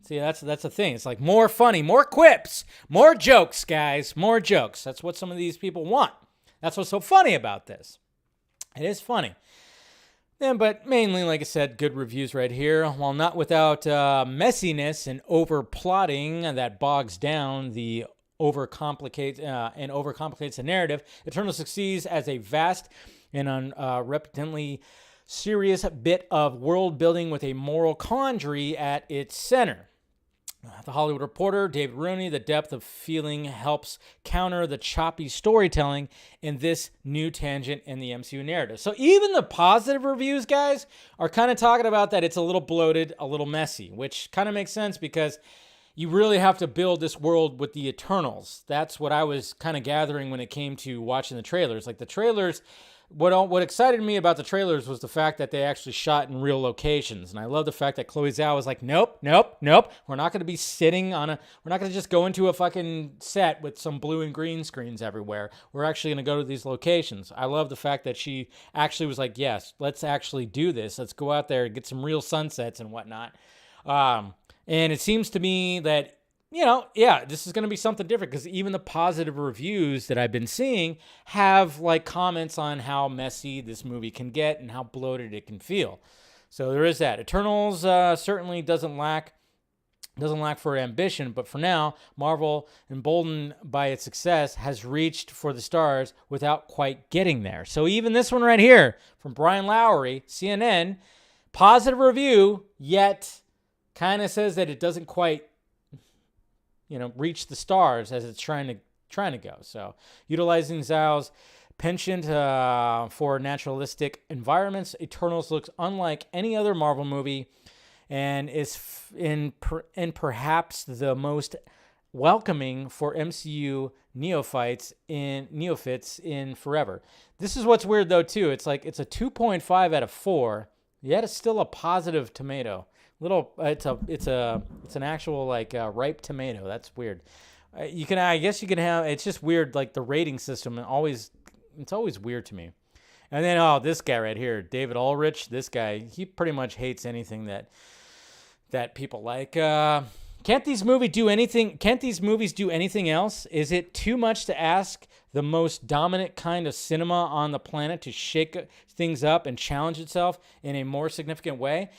See, that's the thing. It's like more funny, more quips, more jokes, guys. More jokes. That's what some of these people want. That's what's so funny about this. It is funny. Yeah, but mainly, like I said, good reviews right here. While not without messiness and over-plotting that bogs down the overcomplicates the narrative, Eternal succeeds as a vast and unrepentantly serious bit of world building with a moral quandary at its center. The Hollywood Reporter, David Rooney, the depth of feeling helps counter the choppy storytelling in this new tangent in the MCU narrative. So even the positive reviews, guys, are kind of talking about that it's a little bloated, a little messy, which kind of makes sense because you really have to build this world with the Eternals. That's what I was kind of gathering when it came to watching the trailers. Like the trailers, what excited me about the trailers was the fact that they actually shot in real locations. And I love the fact that Chloe Zhao was like, nope. We're not going to be sitting we're not going to just go into a fucking set with some blue and green screens everywhere. We're actually going to go to these locations. I love the fact that she actually was like, yes, let's actually do this. Let's go out there and get some real sunsets and whatnot. And it seems to me that, this is going to be something different because even the positive reviews that I've been seeing have like comments on how messy this movie can get and how bloated it can feel. So there is that. Eternals certainly doesn't lack for ambition, but for now, Marvel, emboldened by its success, has reached for the stars without quite getting there. So even this one right here from Brian Lowry, CNN, positive review, yet kind of says that it doesn't quite reach the stars as it's trying to go. So utilizing Zhao's penchant for naturalistic environments, Eternals looks unlike any other Marvel movie and is in perhaps the most welcoming for MCU neophytes in forever. This is what's weird though too. It's like it's a 2.5 out of 4, yet it's still a positive tomato. It's an actual like ripe tomato. That's weird. I guess you can have. It's just weird. Like the rating system, it's always weird to me. And then this guy right here, David Ulrich. This guy, he pretty much hates anything that people like. Can't these movies do anything? Can't these movies do anything else? Is it too much to ask the most dominant kind of cinema on the planet to shake things up and challenge itself in a more significant way?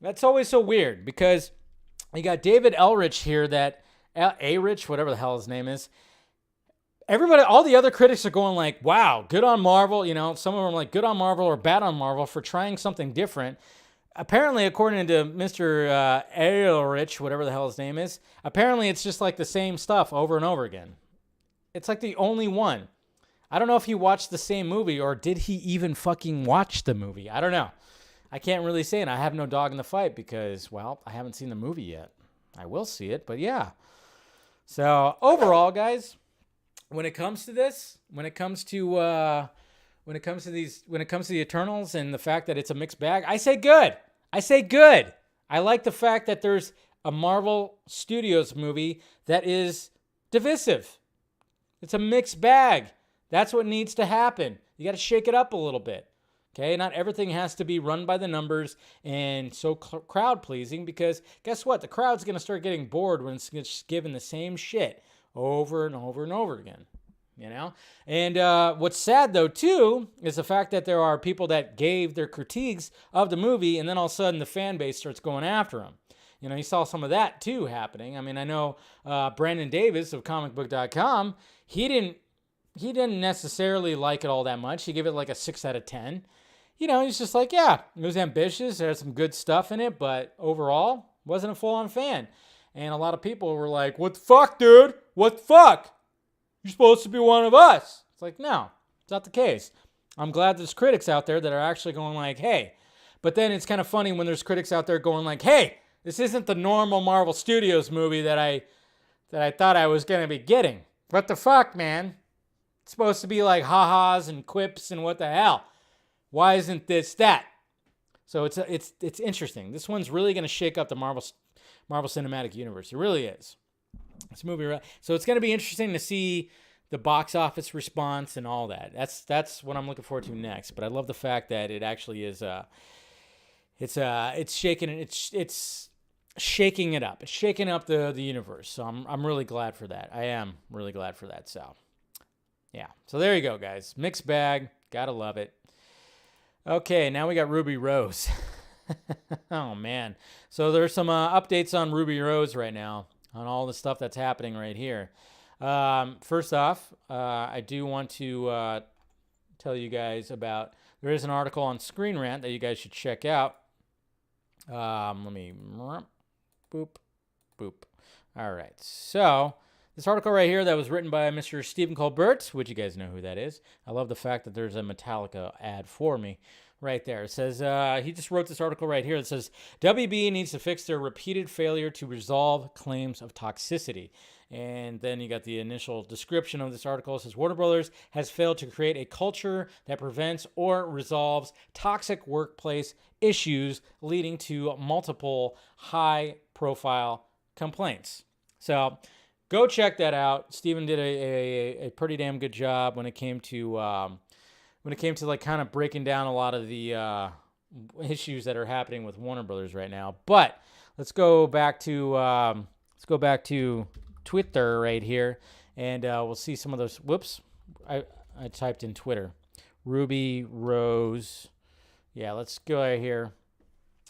That's always so weird because you got David Ulrich here, A-Rich, whatever the hell his name is. Everybody, all the other critics are going like, wow, good on Marvel. Some of them are like, good on Marvel or bad on Marvel for trying something different. Apparently, according to Mr. Ulrich, whatever the hell his name is, apparently it's just like the same stuff over and over again. It's like the only one. I don't know if he watched the same movie or did he even fucking watch the movie. I don't know. I can't really say, and I have no dog in the fight because, well, I haven't seen the movie yet. I will see it, but yeah. So overall, guys, when it comes to this, when it comes to the Eternals and the fact that it's a mixed bag, I say good. I like the fact that there's a Marvel Studios movie that is divisive. It's a mixed bag. That's what needs to happen. You got to shake it up a little bit. Okay, not everything has to be run by the numbers and so crowd-pleasing because guess what? The crowd's going to start getting bored when it's just given the same shit over and over and over again, And what's sad, though, too, is the fact that there are people that gave their critiques of the movie and then all of a sudden the fan base starts going after them. You saw some of that, too, happening. I mean, I know Brandon Davis of comicbook.com, he didn't necessarily like it all that much. He gave it like a 6 out of 10. He's just like, yeah, it was ambitious. There's some good stuff in it, but overall, wasn't a full-on fan. And a lot of people were like, what the fuck, dude? What the fuck? You're supposed to be one of us. It's like, no, it's not the case. I'm glad there's critics out there that are actually going like, hey. But then it's kind of funny when there's critics out there going like, hey, this isn't the normal Marvel Studios movie that I thought I was going to be getting. What the fuck, man? It's supposed to be like ha-has and quips and what the hell? Why isn't this that? So it's interesting. This one's really going to shake up the Marvel Cinematic Universe. It really is. This movie, so it's going to be interesting to see the box office response and all that. That's what I'm looking forward to next. But I love the fact that it actually is. It's shaking it up. It's shaking up the universe. So I'm really glad for that. I am really glad for that. So yeah. So there you go, guys. Mixed bag. Gotta love it. Okay, now we got Ruby Rose. Oh man. So there's some updates on Ruby Rose right now, on all the stuff that's happening right here. First off, I do want to tell you guys about, there is an article on Screen Rant that you guys should check out. Let me, boop. All right, so this article right here that was written by Mr. Stephen Colbert, which you guys know who that is. I love the fact that there's a Metallica ad for me right there. It says, he just wrote this article right here that says, WB needs to fix their repeated failure to resolve claims of toxicity. And then you got the initial description of this article. It says, Warner Brothers has failed to create a culture that prevents or resolves toxic workplace issues, leading to multiple high-profile complaints. So go check that out. Steven did a pretty damn good job when it came to like kind of breaking down a lot of the issues that are happening with Warner Brothers right now. But let's go back to Twitter right here, and we'll see some of those. Whoops, I typed in Twitter. Ruby Rose. Yeah, let's go right here,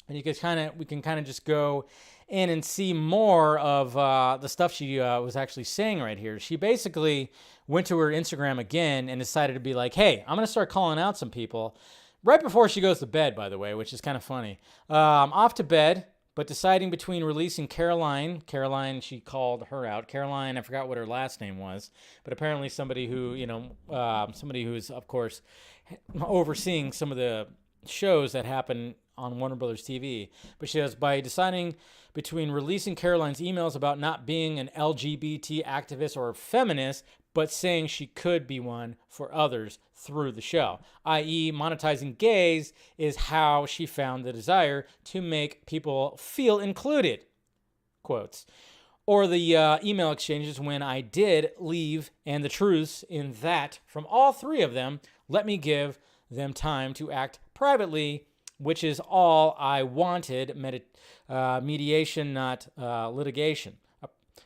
and we can kind of just go in and see more of the stuff she was actually saying right here. She basically went to her Instagram again and decided to be like, hey, I'm going to start calling out some people right before she goes to bed, by the way, which is kind of funny. Off to bed, but deciding between releasing Caroline, she called her out. Caroline, I forgot what her last name was, but apparently somebody who, somebody who's, of course, overseeing some of the shows that happen on Warner Brothers TV. But she says, by deciding between releasing Caroline's emails about not being an LGBT activist or feminist, but saying she could be one for others through the show, i.e. monetizing gays, is how she found the desire to make people feel included, quotes. Or the email exchanges when I did leave, and the truths in that from all three of them let me give them time to act privately, which is all I wanted, mediation, not litigation.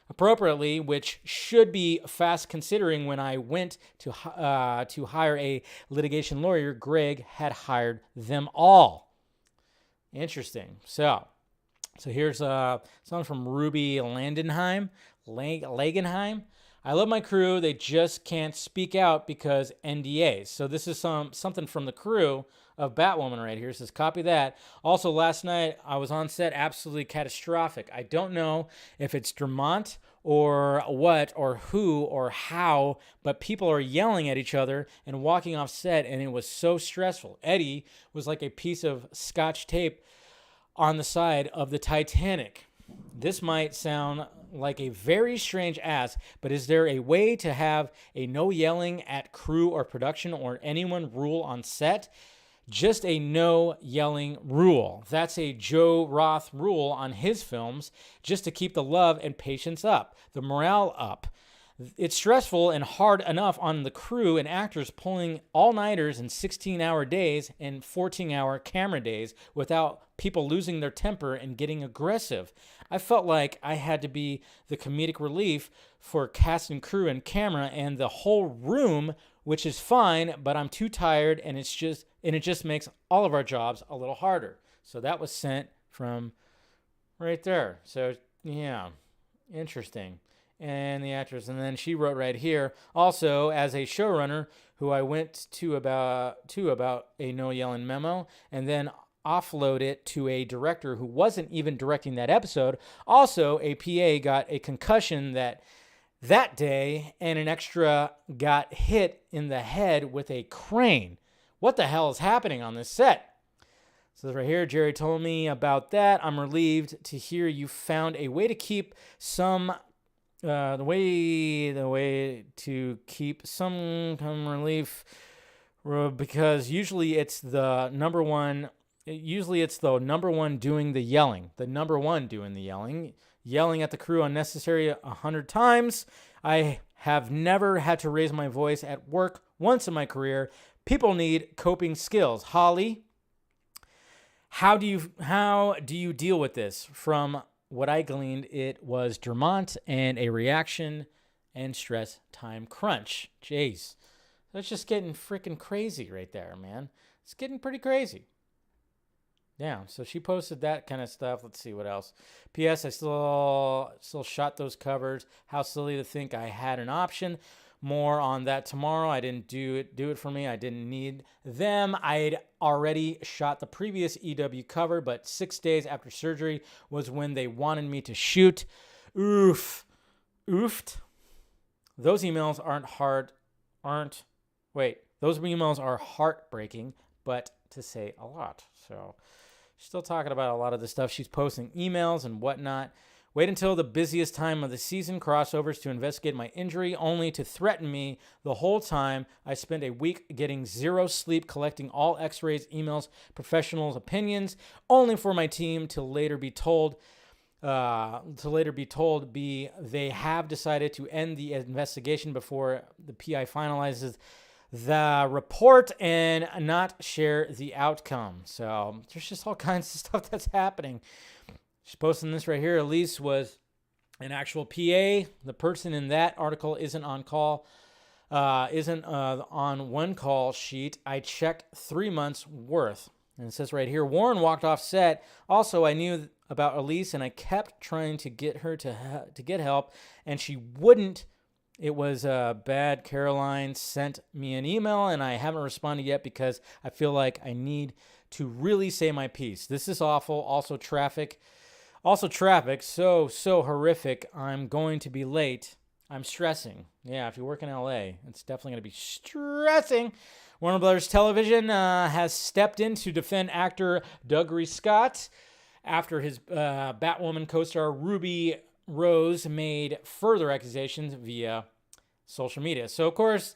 Appropriately, which should be fast considering when I went to hire a litigation lawyer, Greg had hired them all. Interesting. So here's something from Ruby Langenheim. I love my crew. They just can't speak out because NDAs. So this is something from the crew of Batwoman right here. It says, copy that. Also, last night I was on set, absolutely catastrophic. I don't know if it's Drummond or what or who or how, but people are yelling at each other and walking off set, and it was so stressful. Eddie was like a piece of Scotch tape on the side of the Titanic. This might sound like a very strange ask, but is there a way to have a no yelling at crew or production or anyone rule on set? Just a no yelling rule. That's a Joe Roth rule on his films, just to keep the love and patience up, the morale up. It's stressful and hard enough on the crew and actors pulling all-nighters and 16-hour days and 14-hour camera days without people losing their temper and getting aggressive. I felt like I had to be the comedic relief for cast and crew and camera and the whole room, which is fine, but I'm too tired, and it just makes all of our jobs a little harder. So that was sent from right there. So yeah, interesting. And the actress, and then she wrote right here, also as a showrunner who I went to about a no yelling memo, and then offload it to a director who wasn't even directing that episode. Also, a PA got a concussion that day, and an extra got hit in the head with a crane. What the hell is happening on this set? So right here, Jerry told me about that. I'm relieved to hear you found a way to keep some the way to keep some relief, because usually it's the number one doing the yelling. The number one doing the yelling. yelling at the crew unnecessary 100 times. I have never had to raise my voice at work once in my career. People need coping skills. Holly, how do you deal with this? From what I gleaned, it was Dermont and a reaction and stress time crunch. Jeez. That's just getting freaking crazy right there, man. It's getting pretty crazy. Yeah, so she posted that kind of stuff. Let's see what else. P.S. I still shot those covers. How silly to think I had an option. More on that tomorrow. I didn't do it for me. I didn't need them. I'd already shot the previous EW cover, but 6 days after surgery was when they wanted me to shoot. Oofed. Those emails those emails are heartbreaking, but to say a lot. So she's still talking about a lot of the stuff. She's posting emails and whatnot. Wait until the busiest time of the season, crossovers, to investigate my injury, only to threaten me the whole time. I spent a week getting zero sleep, collecting all x-rays, emails, professionals' opinions, only for my team to later be told they have decided to end the investigation before the PI finalizes the report and not share the outcome. So there's just all kinds of stuff that's happening. She's posting this right here. Elise was an actual PA. The person in that article isn't on call, isn't on one call sheet. I checked 3 months worth. And it says right here, Warren walked off set. Also, I knew about Elise, and I kept trying to get her to get help, and she wouldn't. It was bad. Caroline sent me an email, and I haven't responded yet because I feel like I need to really say my piece. This is awful. Also, traffic, so horrific. I'm going to be late. I'm stressing. Yeah, if you work in LA, it's definitely going to be stressing. Warner Brothers Television has stepped in to defend actor Dougray Scott after his Batwoman co-star Ruby Rose made further accusations via social media. So, of course,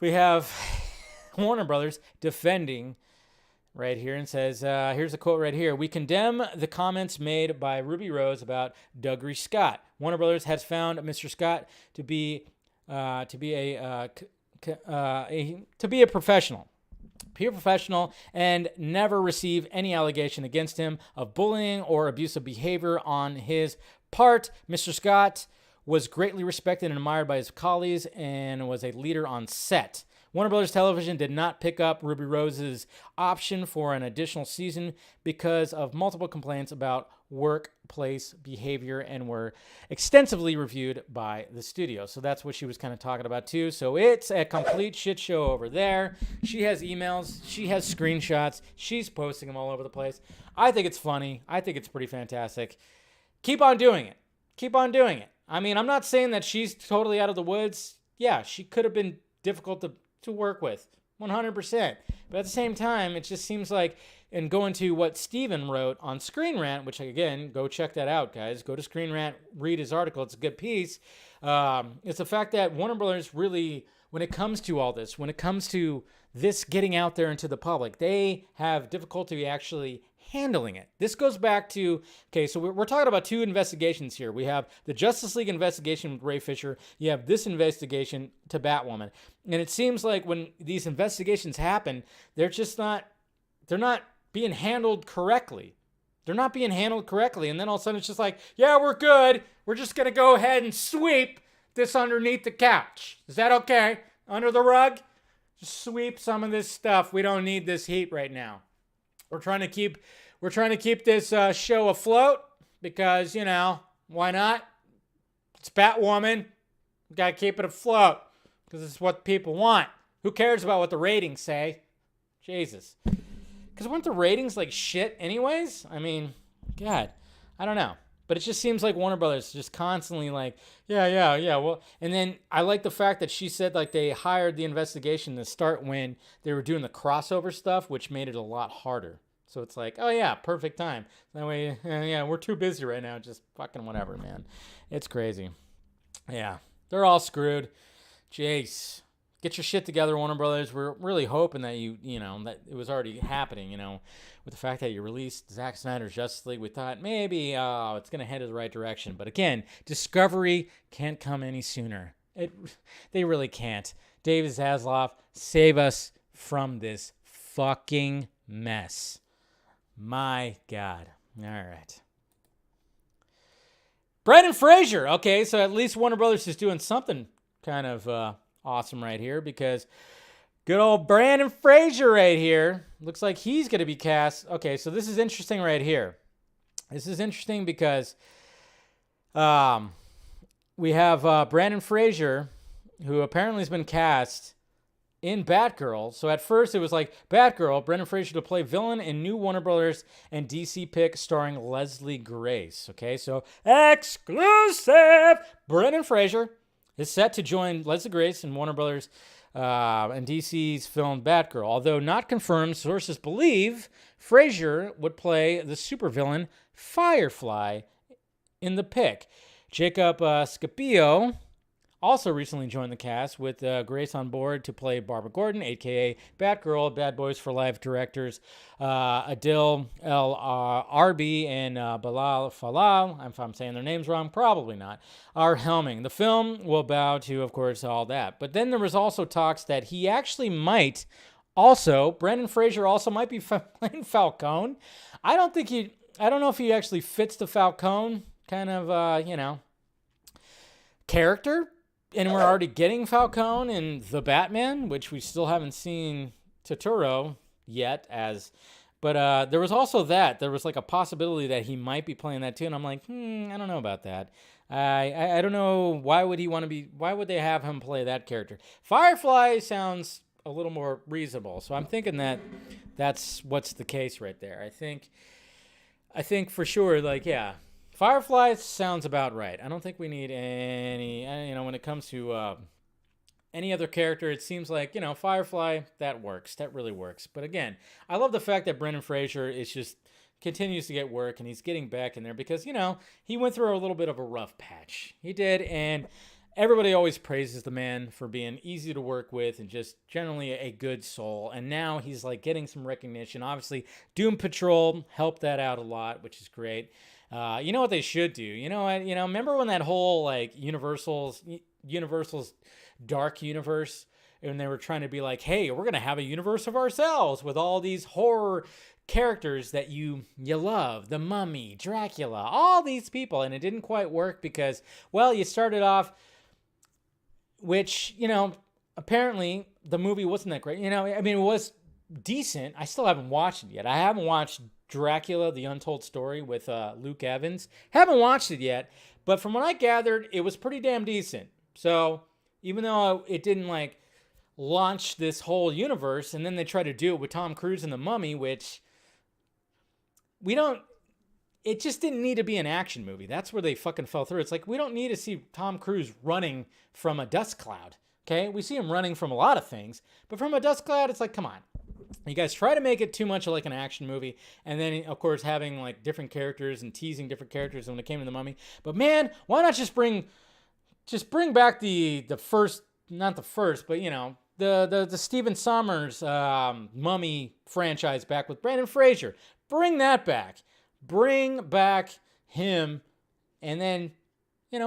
we have Warner Brothers defending right here and says, here's a quote right here. We condemn the comments made by Ruby Rose about Dougray Scott. Warner Brothers has found Mr. Scott to be a professional. Pure professional, and never received any allegation against him of bullying or abusive behavior on his part. Mr. Scott was greatly respected and admired by his colleagues and was a leader on set. Warner Brothers Television did not pick up Ruby Rose's option for an additional season because of multiple complaints about workplace behavior and were extensively reviewed by the studio. So that's what she was kind of talking about too. So it's a complete shit show over there. She has emails. She has screenshots. She's posting them all over the place. I think it's funny. I think it's pretty fantastic. Keep on doing it. Keep on doing it. I mean, I'm not saying that she's totally out of the woods. Yeah, she could have been difficult to work with, 100%. But at the same time, it just seems like, and going to what Steven wrote on Screen Rant, which again, go check that out, guys. Go to Screen Rant, read his article. It's a good piece. It's the fact that Warner Brothers really, when it comes to all this, when it comes to this getting out there into the public, they have difficulty actually handling it. This goes back to, okay, so we're talking about two investigations here. We have the Justice League investigation with Ray Fisher. You have this investigation to Batwoman. And it seems like when these investigations happen, they're not being handled correctly. They're not being handled correctly. And then all of a sudden it's just like, yeah, we're good. We're just going to go ahead and sweep this underneath the couch. Is that okay? Under the rug? Just sweep some of this stuff. We don't need this heat right now. We're trying to keep this show afloat because, you know, why not? It's Batwoman. We got to keep it afloat because it's what people want. Who cares about what the ratings say? Jesus. Because weren't the ratings like shit anyways? I mean, God, I don't know. But it just seems like Warner Brothers just constantly like, yeah. Well, and then I like the fact that she said like they hired the investigation to start when they were doing the crossover stuff, which made it a lot harder. So it's like, oh yeah, perfect time. That way, yeah, we're too busy right now. Just fucking whatever, man. It's crazy. Yeah, they're all screwed. Jace, get your shit together, Warner Brothers. We're really hoping that that it was already happening, with the fact that you released Zack Snyder's Justice League. We thought maybe it's going to head in the right direction. But again, Discovery can't come any sooner. They really can't. David Zaslav, save us from this fucking mess. My God. All right. Brendan Fraser. Okay, so at least Warner Brothers is doing something kind of awesome right here, because good old Brendan Fraser right here looks like he's going to be cast. Okay, so this is interesting right here. This is interesting because we have Brendan Fraser, who apparently has been cast in Batgirl. So at first it was like Batgirl, Brendan Fraser to play villain in new Warner Brothers and DC pick starring Leslie Grace. Okay, so exclusive! Brendan Fraser is set to join Leslie Grace in Warner Brothers and DC's film Batgirl. Although not confirmed, sources believe Fraser would play the supervillain FireFly in the pick. Jacob Scapio also recently joined the cast, with Grace on board to play Barbara Gordon, a.k.a. Batgirl. Bad Boys for Life directors Adil El Arbi and Bilal Falal, if I'm saying their names wrong, probably not, are helming. The film will bow to, of course, all that. But then there was also talks that he actually might Brendan Fraser also might be playing Falcone. I don't know if he actually fits the Falcone kind of, character. And we're already getting Falcone in The Batman, which we still haven't seen Turturro yet but there was also that. There was like a possibility that he might be playing that too. And I'm like, I don't know about that. I don't know. Why would they have him play that character? FireFly sounds a little more reasonable. So I'm thinking that's what's the case right there. I think for sure, like, yeah. FireFly sounds about right. I don't think we need any, when it comes to any other character, it seems like, FireFly, that works. That really works. But again, I love the fact that Brendan Fraser continues to get work, and he's getting back in there because, he went through a little bit of a rough patch. He did, and everybody always praises the man for being easy to work with and just generally a good soul. And now he's like getting some recognition. Obviously, Doom Patrol helped that out a lot, which is great. You know what they should do? Remember when that whole like Universal's Dark Universe, and they were trying to be like, hey, we're going to have a universe of ourselves with all these horror characters that you love, the Mummy, Dracula, all these people, and it didn't quite work because, well, you started off, which, apparently the movie wasn't that great. It was decent. I still haven't watched it yet. I haven't watched Dracula, The Untold Story with Luke Evans. Haven't watched it yet, but from what I gathered, it was pretty damn decent. So even though it didn't like launch this whole universe, and then they tried to do it with Tom Cruise and the Mummy, which it just didn't need to be an action movie. That's where they fucking fell through. It's like, we don't need to see Tom Cruise running from a dust cloud. Okay, we see him running from a lot of things, but from a dust cloud, it's like, come on. You guys try to make it too much like an action movie, and then, of course, having like different characters and teasing different characters when it came to the Mummy. But man, why not just bring back the first, not the first, but the Stephen Sommers Mummy franchise back with Brendan Fraser. Bring that back. Bring back him, and then,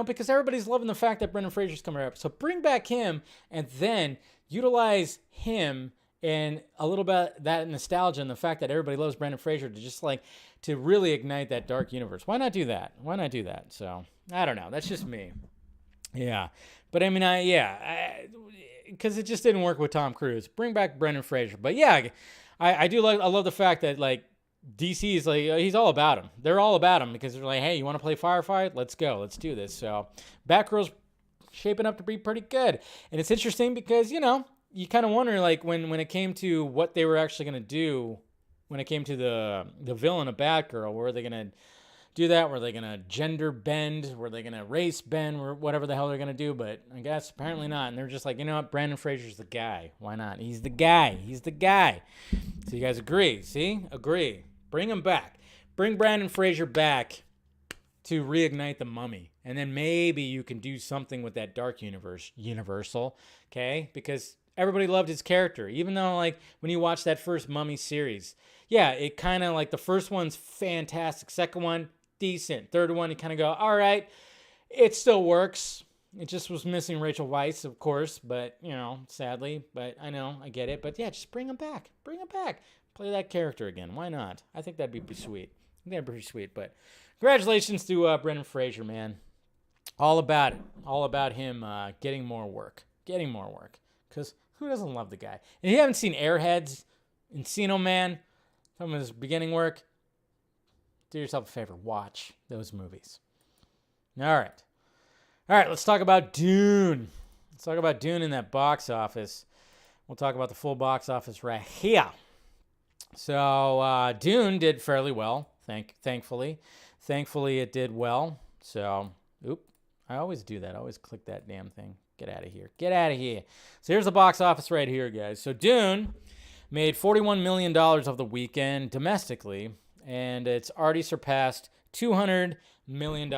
because everybody's loving the fact that Brendan Fraser's coming up. So bring back him, and then utilize him and a little bit that nostalgia and the fact that everybody loves Brendan Fraser to really ignite that dark universe. Why not do that? So I don't know. That's just me. Yeah. But because it just didn't work with Tom Cruise. Bring back Brendan Fraser. But yeah, I love the fact that like DC is like, he's all about him. They're all about him because they're like, hey, you want to play Firefight? Let's go. Let's do this. So Batgirl's shaping up to be pretty good. And it's interesting because, you kind of wonder, like, when it came to what they were actually going to do, when it came to the villain of Batgirl, were they going to do that? Were they going to gender bend? Were they going to race bend? Or whatever the hell they're going to do? But I guess apparently not. And they're just like, you know what? Brendan Fraser's the guy. Why not? He's the guy. So you guys agree? See? Agree. Bring him back. Bring Brendan Fraser back to reignite the Mummy. And then maybe you can do something with that dark universe, Universal. Okay? Because everybody loved his character. Even though, like, when you watch that first Mummy series, yeah, it kind of, like, the first one's fantastic. Second one, decent. Third one, you kind of go, all right, it still works. It just was missing Rachel Weisz, of course, but, you know, sadly. But I know, I get it. But, yeah, just bring him back. Bring him back. Play that character again. Why not? I think that'd be pretty sweet. I think that'd be pretty sweet. But congratulations to Brendan Fraser, man. All about it. All about him getting more work. Getting more work. Because who doesn't love the guy? And if you haven't seen Airheads, Encino Man, some of his beginning work, do yourself a favor. Watch those movies. All right. All right, let's talk about Dune. Let's talk about Dune in that box office. We'll talk about the full box office right here. So Dune did fairly well, thankfully. Thankfully, it did well. So, I always do that. I always click that damn thing. Get out of here. Get out of here. So here's the box office right here, guys. So Dune made $41 million of the weekend domestically, and it's already surpassed $200 million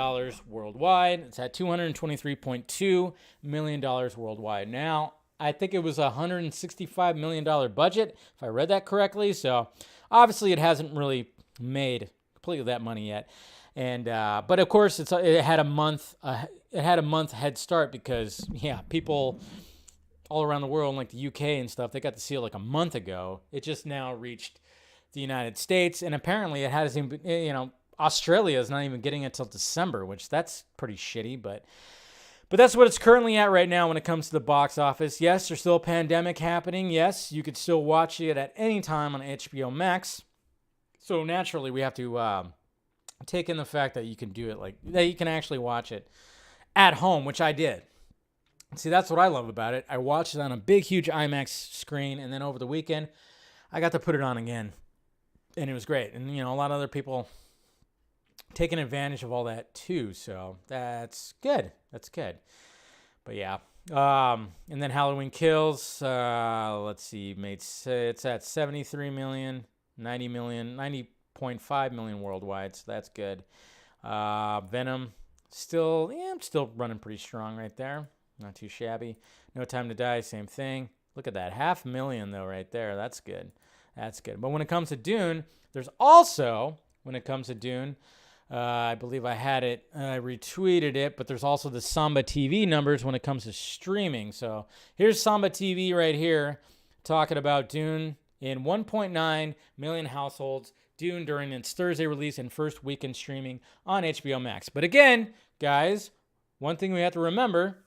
worldwide. It's at $223.2 million worldwide. Now, I think it was a $165 million budget, if I read that correctly. So obviously it hasn't really made completely that money yet. And but of course it had a month head start because people all around the world, like the UK and stuff, they got to see it like a month ago. It just now reached the United States, and apparently it hasn't, Australia is not even getting it till December, which that's pretty shitty, but that's what it's currently at right now when it comes to the box office. Yes, there's still a pandemic happening. Yes, you could still watch it at any time on HBO Max. So naturally, we have to take in the fact that you can do it that you can actually watch it at home, which I did. See, that's what I love about it. I watched it on a big, huge IMAX screen, and then over the weekend, I got to put it on again, and it was great. And, a lot of other people taking advantage of all that too, so that's good. That's good. But yeah, and then Halloween Kills. Let's see, it's at 73 million, 90 million, 90.5 million worldwide, so that's good. Venom, still running pretty strong right there. Not too shabby. No Time to Die, same thing. Look at that, 500,000 though right there. That's good. That's good. But when it comes to Dune, there's also I believe I had it, I retweeted it, but there's also the Samba TV numbers when it comes to streaming. So here's Samba TV right here talking about Dune in 1.9 million households. Dune during its Thursday release and first weekend streaming on HBO Max. But again, guys, one thing we have to remember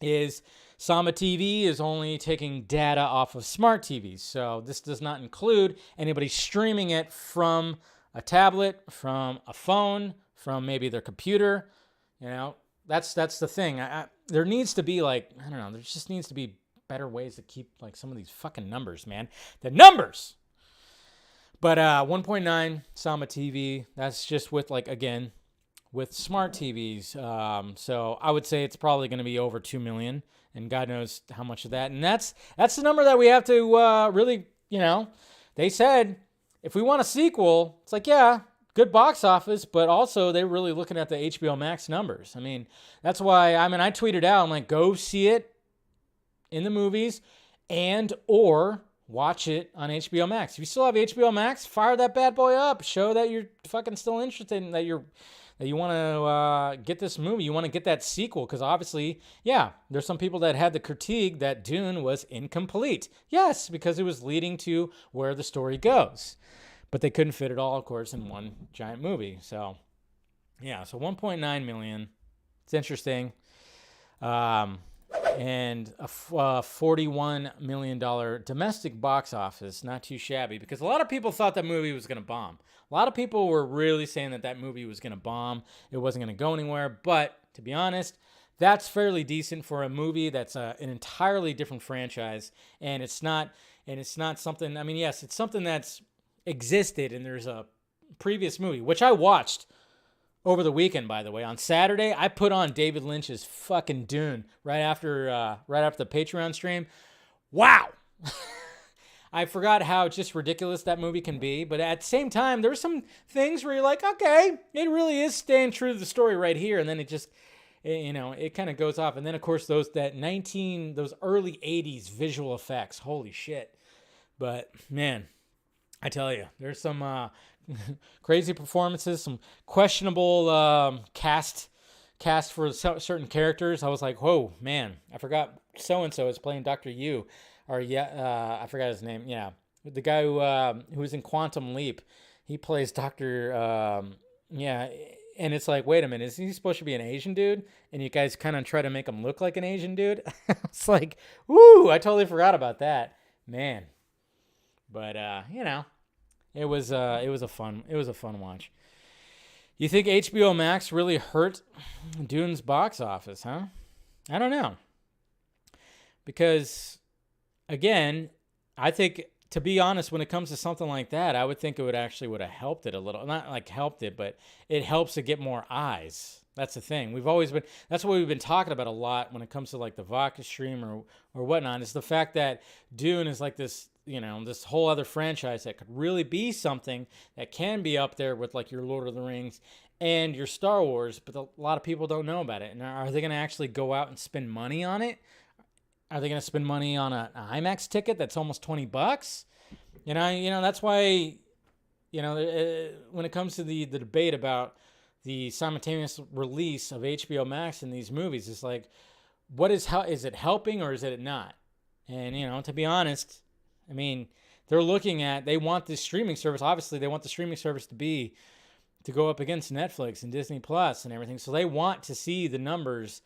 is Samba TV is only taking data off of smart TVs. So this does not include anybody streaming it from a tablet, from a phone, from maybe their computer. That's the thing. There needs to be there just needs to be better ways to keep some of these fucking numbers, man. The numbers! But 1.9 Samba TV, that's just with with smart TVs. So I would say it's probably going to be over 2 million, and God knows how much of that. And that's the number that we have to really, they said, if we want a sequel, it's good box office, but also they're really looking at the HBO Max numbers. I mean, that's why, I tweeted out, I'm like, go see it in the movies and or watch it on HBO Max. If you still have HBO Max, fire that bad boy up. Show that you're fucking still interested in that you want to get this movie. You want to get that sequel because obviously, there's some people that had the critique that Dune was incomplete. Yes, because it was leading to where the story goes. But they couldn't fit it all, of course, in one giant movie. So, so 1.9 million. It's interesting. And a $41 million domestic box office, not too shabby, because a lot of people thought that movie was going to bomb. A lot of people were really saying that movie was going to bomb. It wasn't going to go anywhere. But to be honest, that's fairly decent for a movie that's an entirely different franchise. And it's not something, yes, it's something that's existed, and there's a previous movie, which I watched over the weekend, by the way. On Saturday, I put on David Lynch's fucking Dune right after the Patreon stream. Wow! I forgot how just ridiculous that movie can be, but at the same time, there were some things where you're like, okay, it really is staying true to the story right here, and then it it kind of goes off. And then of course those early 80s visual effects, holy shit. But man, I tell you, there's some crazy performances, some questionable cast for certain characters. I was like, whoa, man, I forgot so-and-so is playing Dr. Yu, or I forgot his name. Yeah, the guy who was in Quantum Leap, he plays Dr. Yeah, and it's like, wait a minute, is he supposed to be an Asian dude? And you guys kind of try to make him look like an Asian dude. It's like, woo, I totally forgot about that, man. But it was a fun watch. You think HBO Max really hurt Dune's box office, huh? I don't know. Because, again, I think, to be honest, when it comes to something like that, I would think it would have helped it a little. Not like helped it, but it helps to get more eyes. That's the thing. That's what we've been talking about a lot when it comes to like the Vodka stream or whatnot, is the fact that Dune is like this, this whole other franchise that could really be something that can be up there with like your Lord of the Rings and your Star Wars, but a lot of people don't know about it. And are they going to actually go out and spend money on it? Are they going to spend money on an IMAX ticket that's almost $20? That's why, when it comes to the debate about the simultaneous release of HBO Max in these movies, it's like, is it helping or is it not? And, to be honest, I mean, they want this streaming service. Obviously, they want the streaming service to go up against Netflix and Disney Plus and everything. So they want to see the numbers,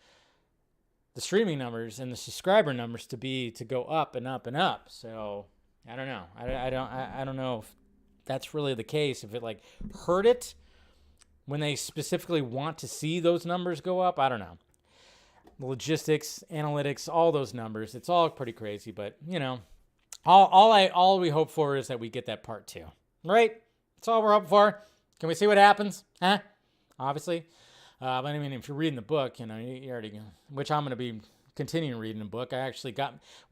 the streaming numbers and the subscriber numbers to go up and up and up. So I don't know. I don't know if that's really the case. If it like hurt it when they specifically want to see those numbers go up, I don't know. The logistics, analytics, all those numbers, it's all pretty crazy. But all we hope for is that we get that part 2, right? That's all we're hoping for. Can we see what happens? Huh? Obviously. But I mean, if you're reading the book, you already, which I'm going to be continuing reading the book.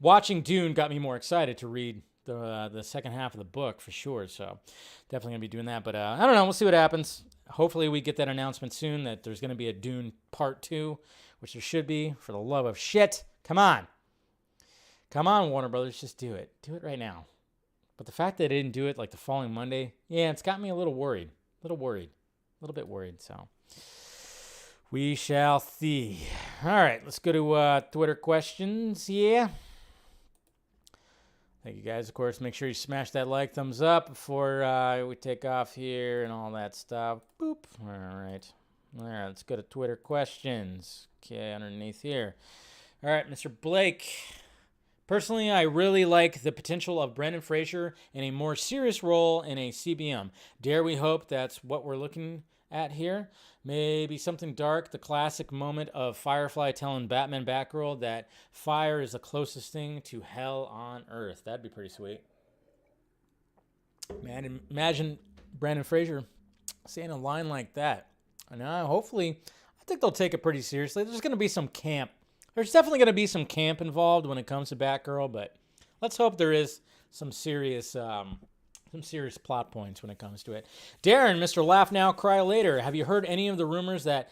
Watching Dune got me more excited to read the second half of the book for sure. So definitely going to be doing that. But I don't know. We'll see what happens. Hopefully we get that announcement soon that there's going to be a Dune part 2, which there should be, for the love of shit. Come on, Warner Brothers, just do it. Do it right now. But the fact that they didn't do it like the following Monday, yeah, it's got me a little worried. A little bit worried. So we shall see. All right, let's go to Twitter questions. Yeah. Thank you guys. Of course, make sure you smash that like, thumbs up before we take off here and all that stuff. Boop. All right, let's go to Twitter questions. Okay, underneath here. All right, Mr. Blake. Personally, I really like the potential of Brendan Fraser in a more serious role in a CBM. Dare we hope that's what we're looking at here? Maybe something dark, the classic moment of FireFly telling Batgirl that fire is the closest thing to hell on earth. That'd be pretty sweet. Man, imagine Brendan Fraser saying a line like that. And hopefully, I think they'll take it pretty seriously. There's going to be some camp. There's definitely going to be some camp involved when it comes to Batgirl, but let's hope there is some serious plot points when it comes to it. Darren, Mr. Laugh Now, Cry Later. Have you heard any of the rumors that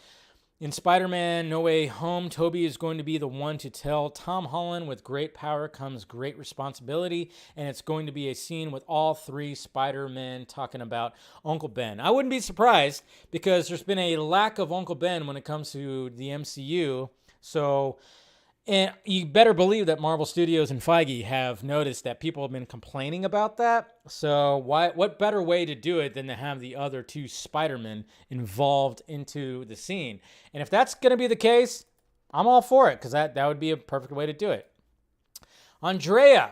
in Spider-Man No Way Home, Tobey is going to be the one to tell Tom Holland with great power comes great responsibility, and it's going to be a scene with all 3 Spider-Men talking about Uncle Ben? I wouldn't be surprised because there's been a lack of Uncle Ben when it comes to the MCU. So, and you better believe that Marvel Studios and Feige have noticed that people have been complaining about that. So what better way to do it than to have the other 2 Spider-Men involved into the scene? And if that's going to be the case, I'm all for it because that would be a perfect way to do it. Andrea,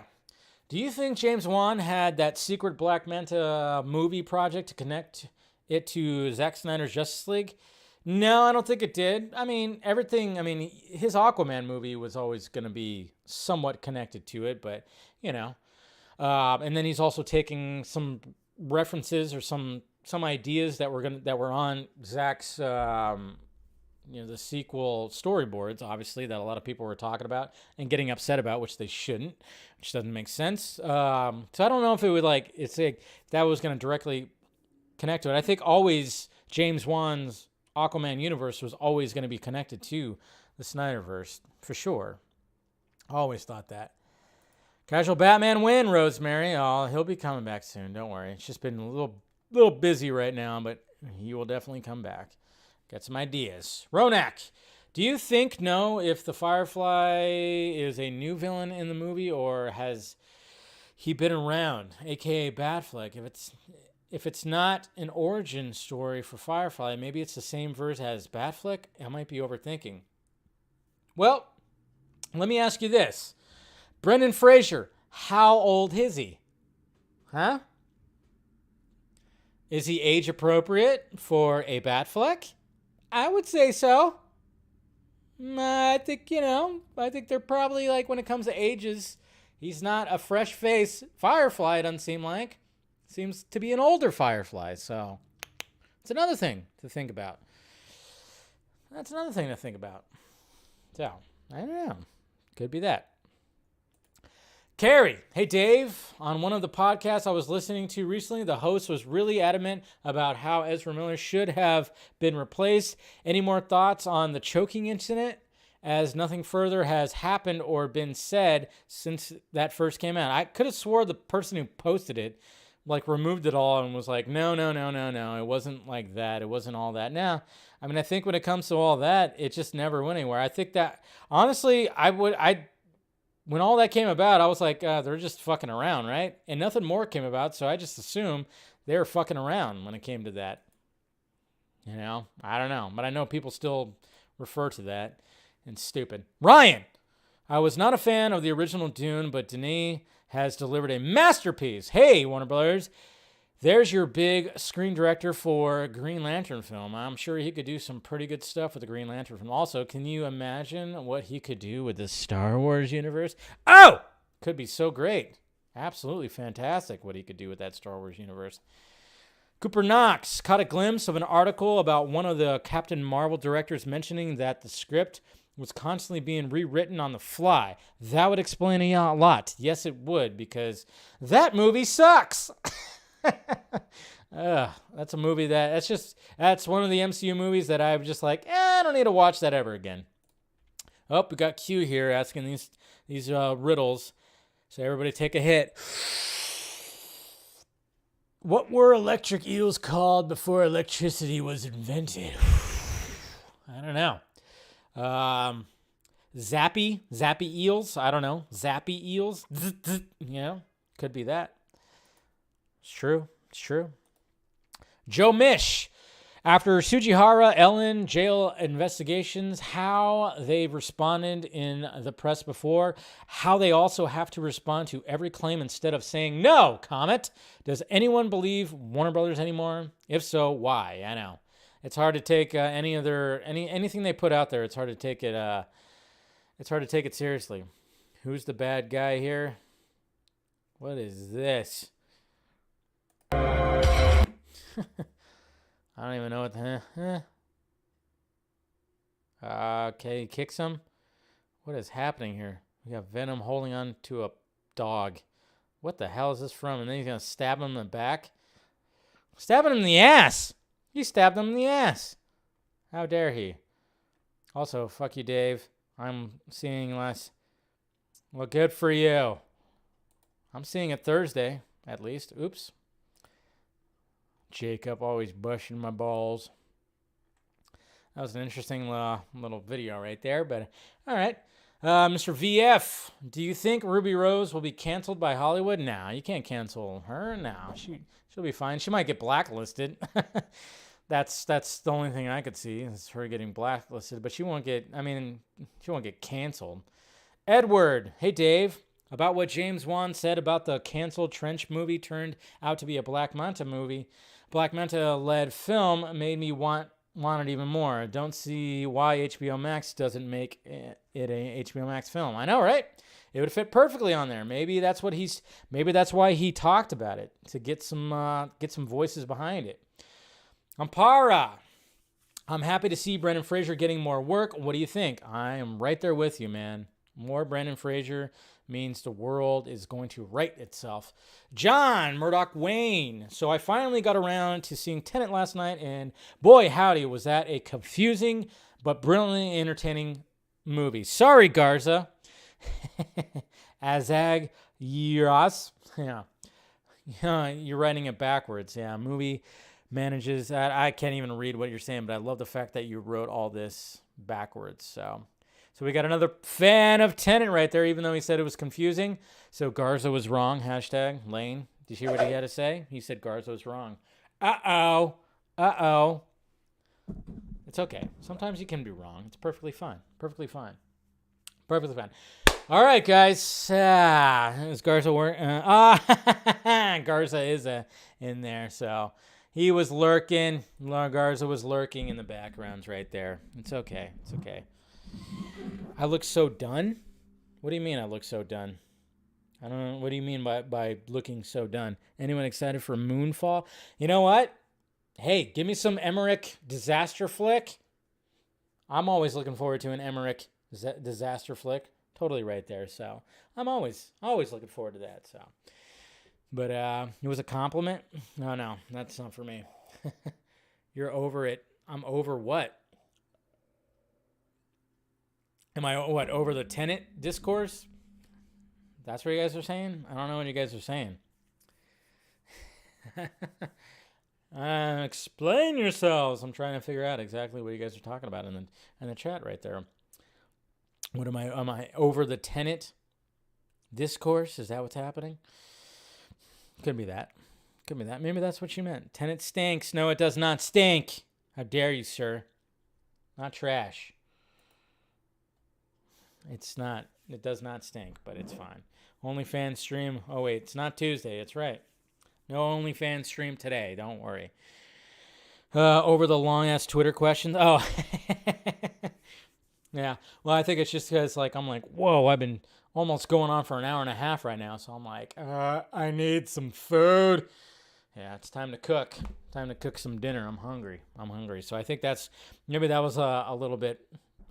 do you think James Wan had that secret Black Manta movie project to connect it to Zack Snyder's Justice League? No, I don't think it did. I mean, his Aquaman movie was always going to be somewhat connected to it, but, and then he's also taking some references or some ideas that were on Zack's, the sequel storyboards, obviously, that a lot of people were talking about and getting upset about, which they shouldn't, which doesn't make sense. So I don't know if it would that was going to directly connect to it. I think always James Wan's Aquaman universe was always going to be connected to the Snyderverse, for sure. Always thought that. Casual Batman win, Rosemary. Oh, he'll be coming back soon. Don't worry. It's just been a little busy right now, but he will definitely come back. Got some ideas. Ronak, do you think if the Firefly is a new villain in the movie, or has he been around, aka Batfleck? If it's not an origin story for Firefly, maybe it's the same verse as Batfleck. I might be overthinking. Well, let me ask you this. Brendan Fraser, how old is he? Huh? Is he age appropriate for a Batfleck? I would say so. I think they're probably like, when it comes to ages, he's not a fresh face Firefly, it doesn't seem like. Seems to be an older Firefly, so it's another thing to think about. That's another thing to think about. So, I don't know. Could be that. Carrie, hey Dave, on one of the podcasts I was listening to recently, the host was really adamant about how Ezra Miller should have been replaced. Any more thoughts on the choking incident, as nothing further has happened or been said since that first came out? I could have swore the person who posted it removed it all and was like, no, it wasn't like that. It wasn't all that. Now, I think when it comes to all that, it just never went anywhere. I think that, honestly, when all that came about, I was like, they're just fucking around, right? And nothing more came about, so I just assumed they were fucking around when it came to that. I don't know. But I know people still refer to that. And stupid. Ryan! I was not a fan of the original Dune, but Denis has delivered a masterpiece. Hey, Warner Brothers, there's your big screen director for a Green Lantern film. I'm sure he could do some pretty good stuff with the Green Lantern film. Also, can you imagine what he could do with the Star Wars universe? Oh! Could be so great. Absolutely fantastic what he could do with that Star Wars universe. Cooper Knox caught a glimpse of an article about one of the Captain Marvel directors mentioning that the script was constantly being rewritten on the fly. That would explain a lot. Yes, it would, because that movie sucks. That's a movie that's one of the MCU movies that I'm just like, I don't need to watch that ever again. Oh, we got Q here asking these riddles. So everybody take a hit. What were electric eels called before electricity was invented? I don't know. Zappy eels. I don't know. Zappy eels. Could be that. It's true. Joe Mish. After Sujihara Ellen jail investigations, how they've responded in the press before, how they also have to respond to every claim instead of saying no, Comet. Does anyone believe Warner Brothers anymore? If so, why? I know. It's hard to take anything they put out there. It's hard to take it. It's hard to take it seriously. Who's the bad guy here? What is this? I don't even know what the okay, he kicks him. What is happening here? We got Venom holding on to a dog. What the hell is this from? And then he's gonna stab him in the back. Stabbing him in the ass. He stabbed him in the ass. How dare he? Also, fuck you, Dave. I'm seeing less. Well, good for you. I'm seeing it Thursday, at least. Oops. Jacob always bushing my balls. That was an interesting little video right there, but all right. Mr. VF, do you think Ruby Rose will be canceled by Hollywood? No, you can't cancel her. No, she'll be fine. She might get blacklisted. That's the only thing I could see is her getting blacklisted, but she won't get canceled. Edward, hey Dave, about what James Wan said about the canceled Trench movie turned out to be a Black Manta movie. Black Manta-led film made me want it even more. Don't see why HBO Max doesn't make it a HBO Max film. I know, right? It would fit perfectly on there. Maybe that's why he talked about it, to get some voices behind it. Ampara, I'm happy to see Brendan Fraser getting more work. What do you think? I am right there with you, man. More Brendan Fraser means the world is going to right itself. John Murdoch Wayne. So I finally got around to seeing Tenet last night, and boy, howdy, was that a confusing but brilliantly entertaining movie. Sorry, Garza. Azag Yiras. Yeah. You're writing it backwards. Yeah, movie manages. I can't even read what you're saying, but I love the fact that you wrote all this backwards. So we got another fan of Tenet right there, even though he said it was confusing. So Garza was wrong. Hashtag Lane. Did you hear what he had to say? He said Garza was wrong. Uh-oh. Uh-oh. It's okay. Sometimes you can be wrong. It's perfectly fine. Perfectly fine. Perfectly fine. All right, guys. Is Garza Garza is in there. So he was lurking. Garza was lurking in the backgrounds right there. It's okay. It's okay. I look so done? What do you mean I look so done? I don't know. What do you mean by looking so done? Anyone excited for Moonfall? You know what? Hey, give me some Emmerich disaster flick. I'm always looking forward to an Emmerich disaster flick. Totally right there. So I'm always looking forward to that. So, but it was a compliment. No, that's not for me. You're over it. I'm over what? Am I over the Tenet discourse? That's what you guys are saying? I don't know what you guys are saying. Explain yourselves. I'm trying to figure out exactly what you guys are talking about in the chat right there. What am I over the Tenet discourse? Is that what's happening? Could be that. Maybe that's what you meant. Tenet stinks. No, it does not stink. How dare you, sir? Not trash. It's not. It does not stink, but it's fine. OnlyFans stream. Oh, wait. It's not Tuesday. It's right. No OnlyFans stream today. Don't worry. Over the long-ass Twitter questions. Oh. Yeah. Well, I think it's just because, I'm like, whoa, I've been almost going on for an hour and a half right now. So I'm like, I need some food. Yeah, it's time to cook. Time to cook some dinner. I'm hungry. So I think maybe that was a little bit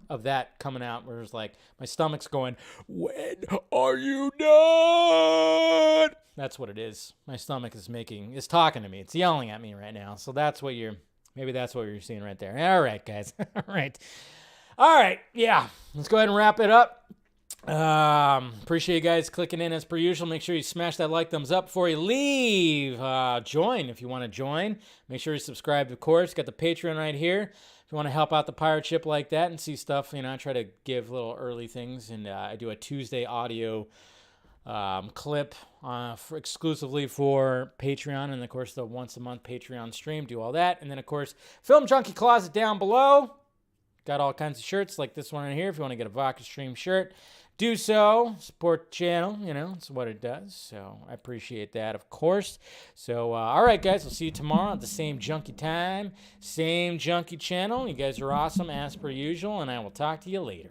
of that coming out where it's like my stomach's going, when are you done? That's what it is. My stomach is talking to me. It's yelling at me right now. So maybe that's what you're seeing right there. All right, guys. All right. Yeah. Let's go ahead and wrap it up. Appreciate you guys clicking in as per usual. Make sure you smash that like, thumbs up before you leave. Join if you want to join. Make sure you subscribe, of course. Got the Patreon right here. If you want to help out the pirate ship like that and see stuff, I try to give little early things, and I do a Tuesday audio clip exclusively for Patreon, and of course the once a month Patreon stream. Do all that, and then of course Film Junkie Closet down below. Got all kinds of shirts like this one right here. If you want to get a Vodka Stream shirt, do so. Support the channel. It's what it does. So I appreciate that, of course. So, all right, guys. We'll see you tomorrow at the same Junkie time, same Junkie channel. You guys are awesome as per usual, and I will talk to you later.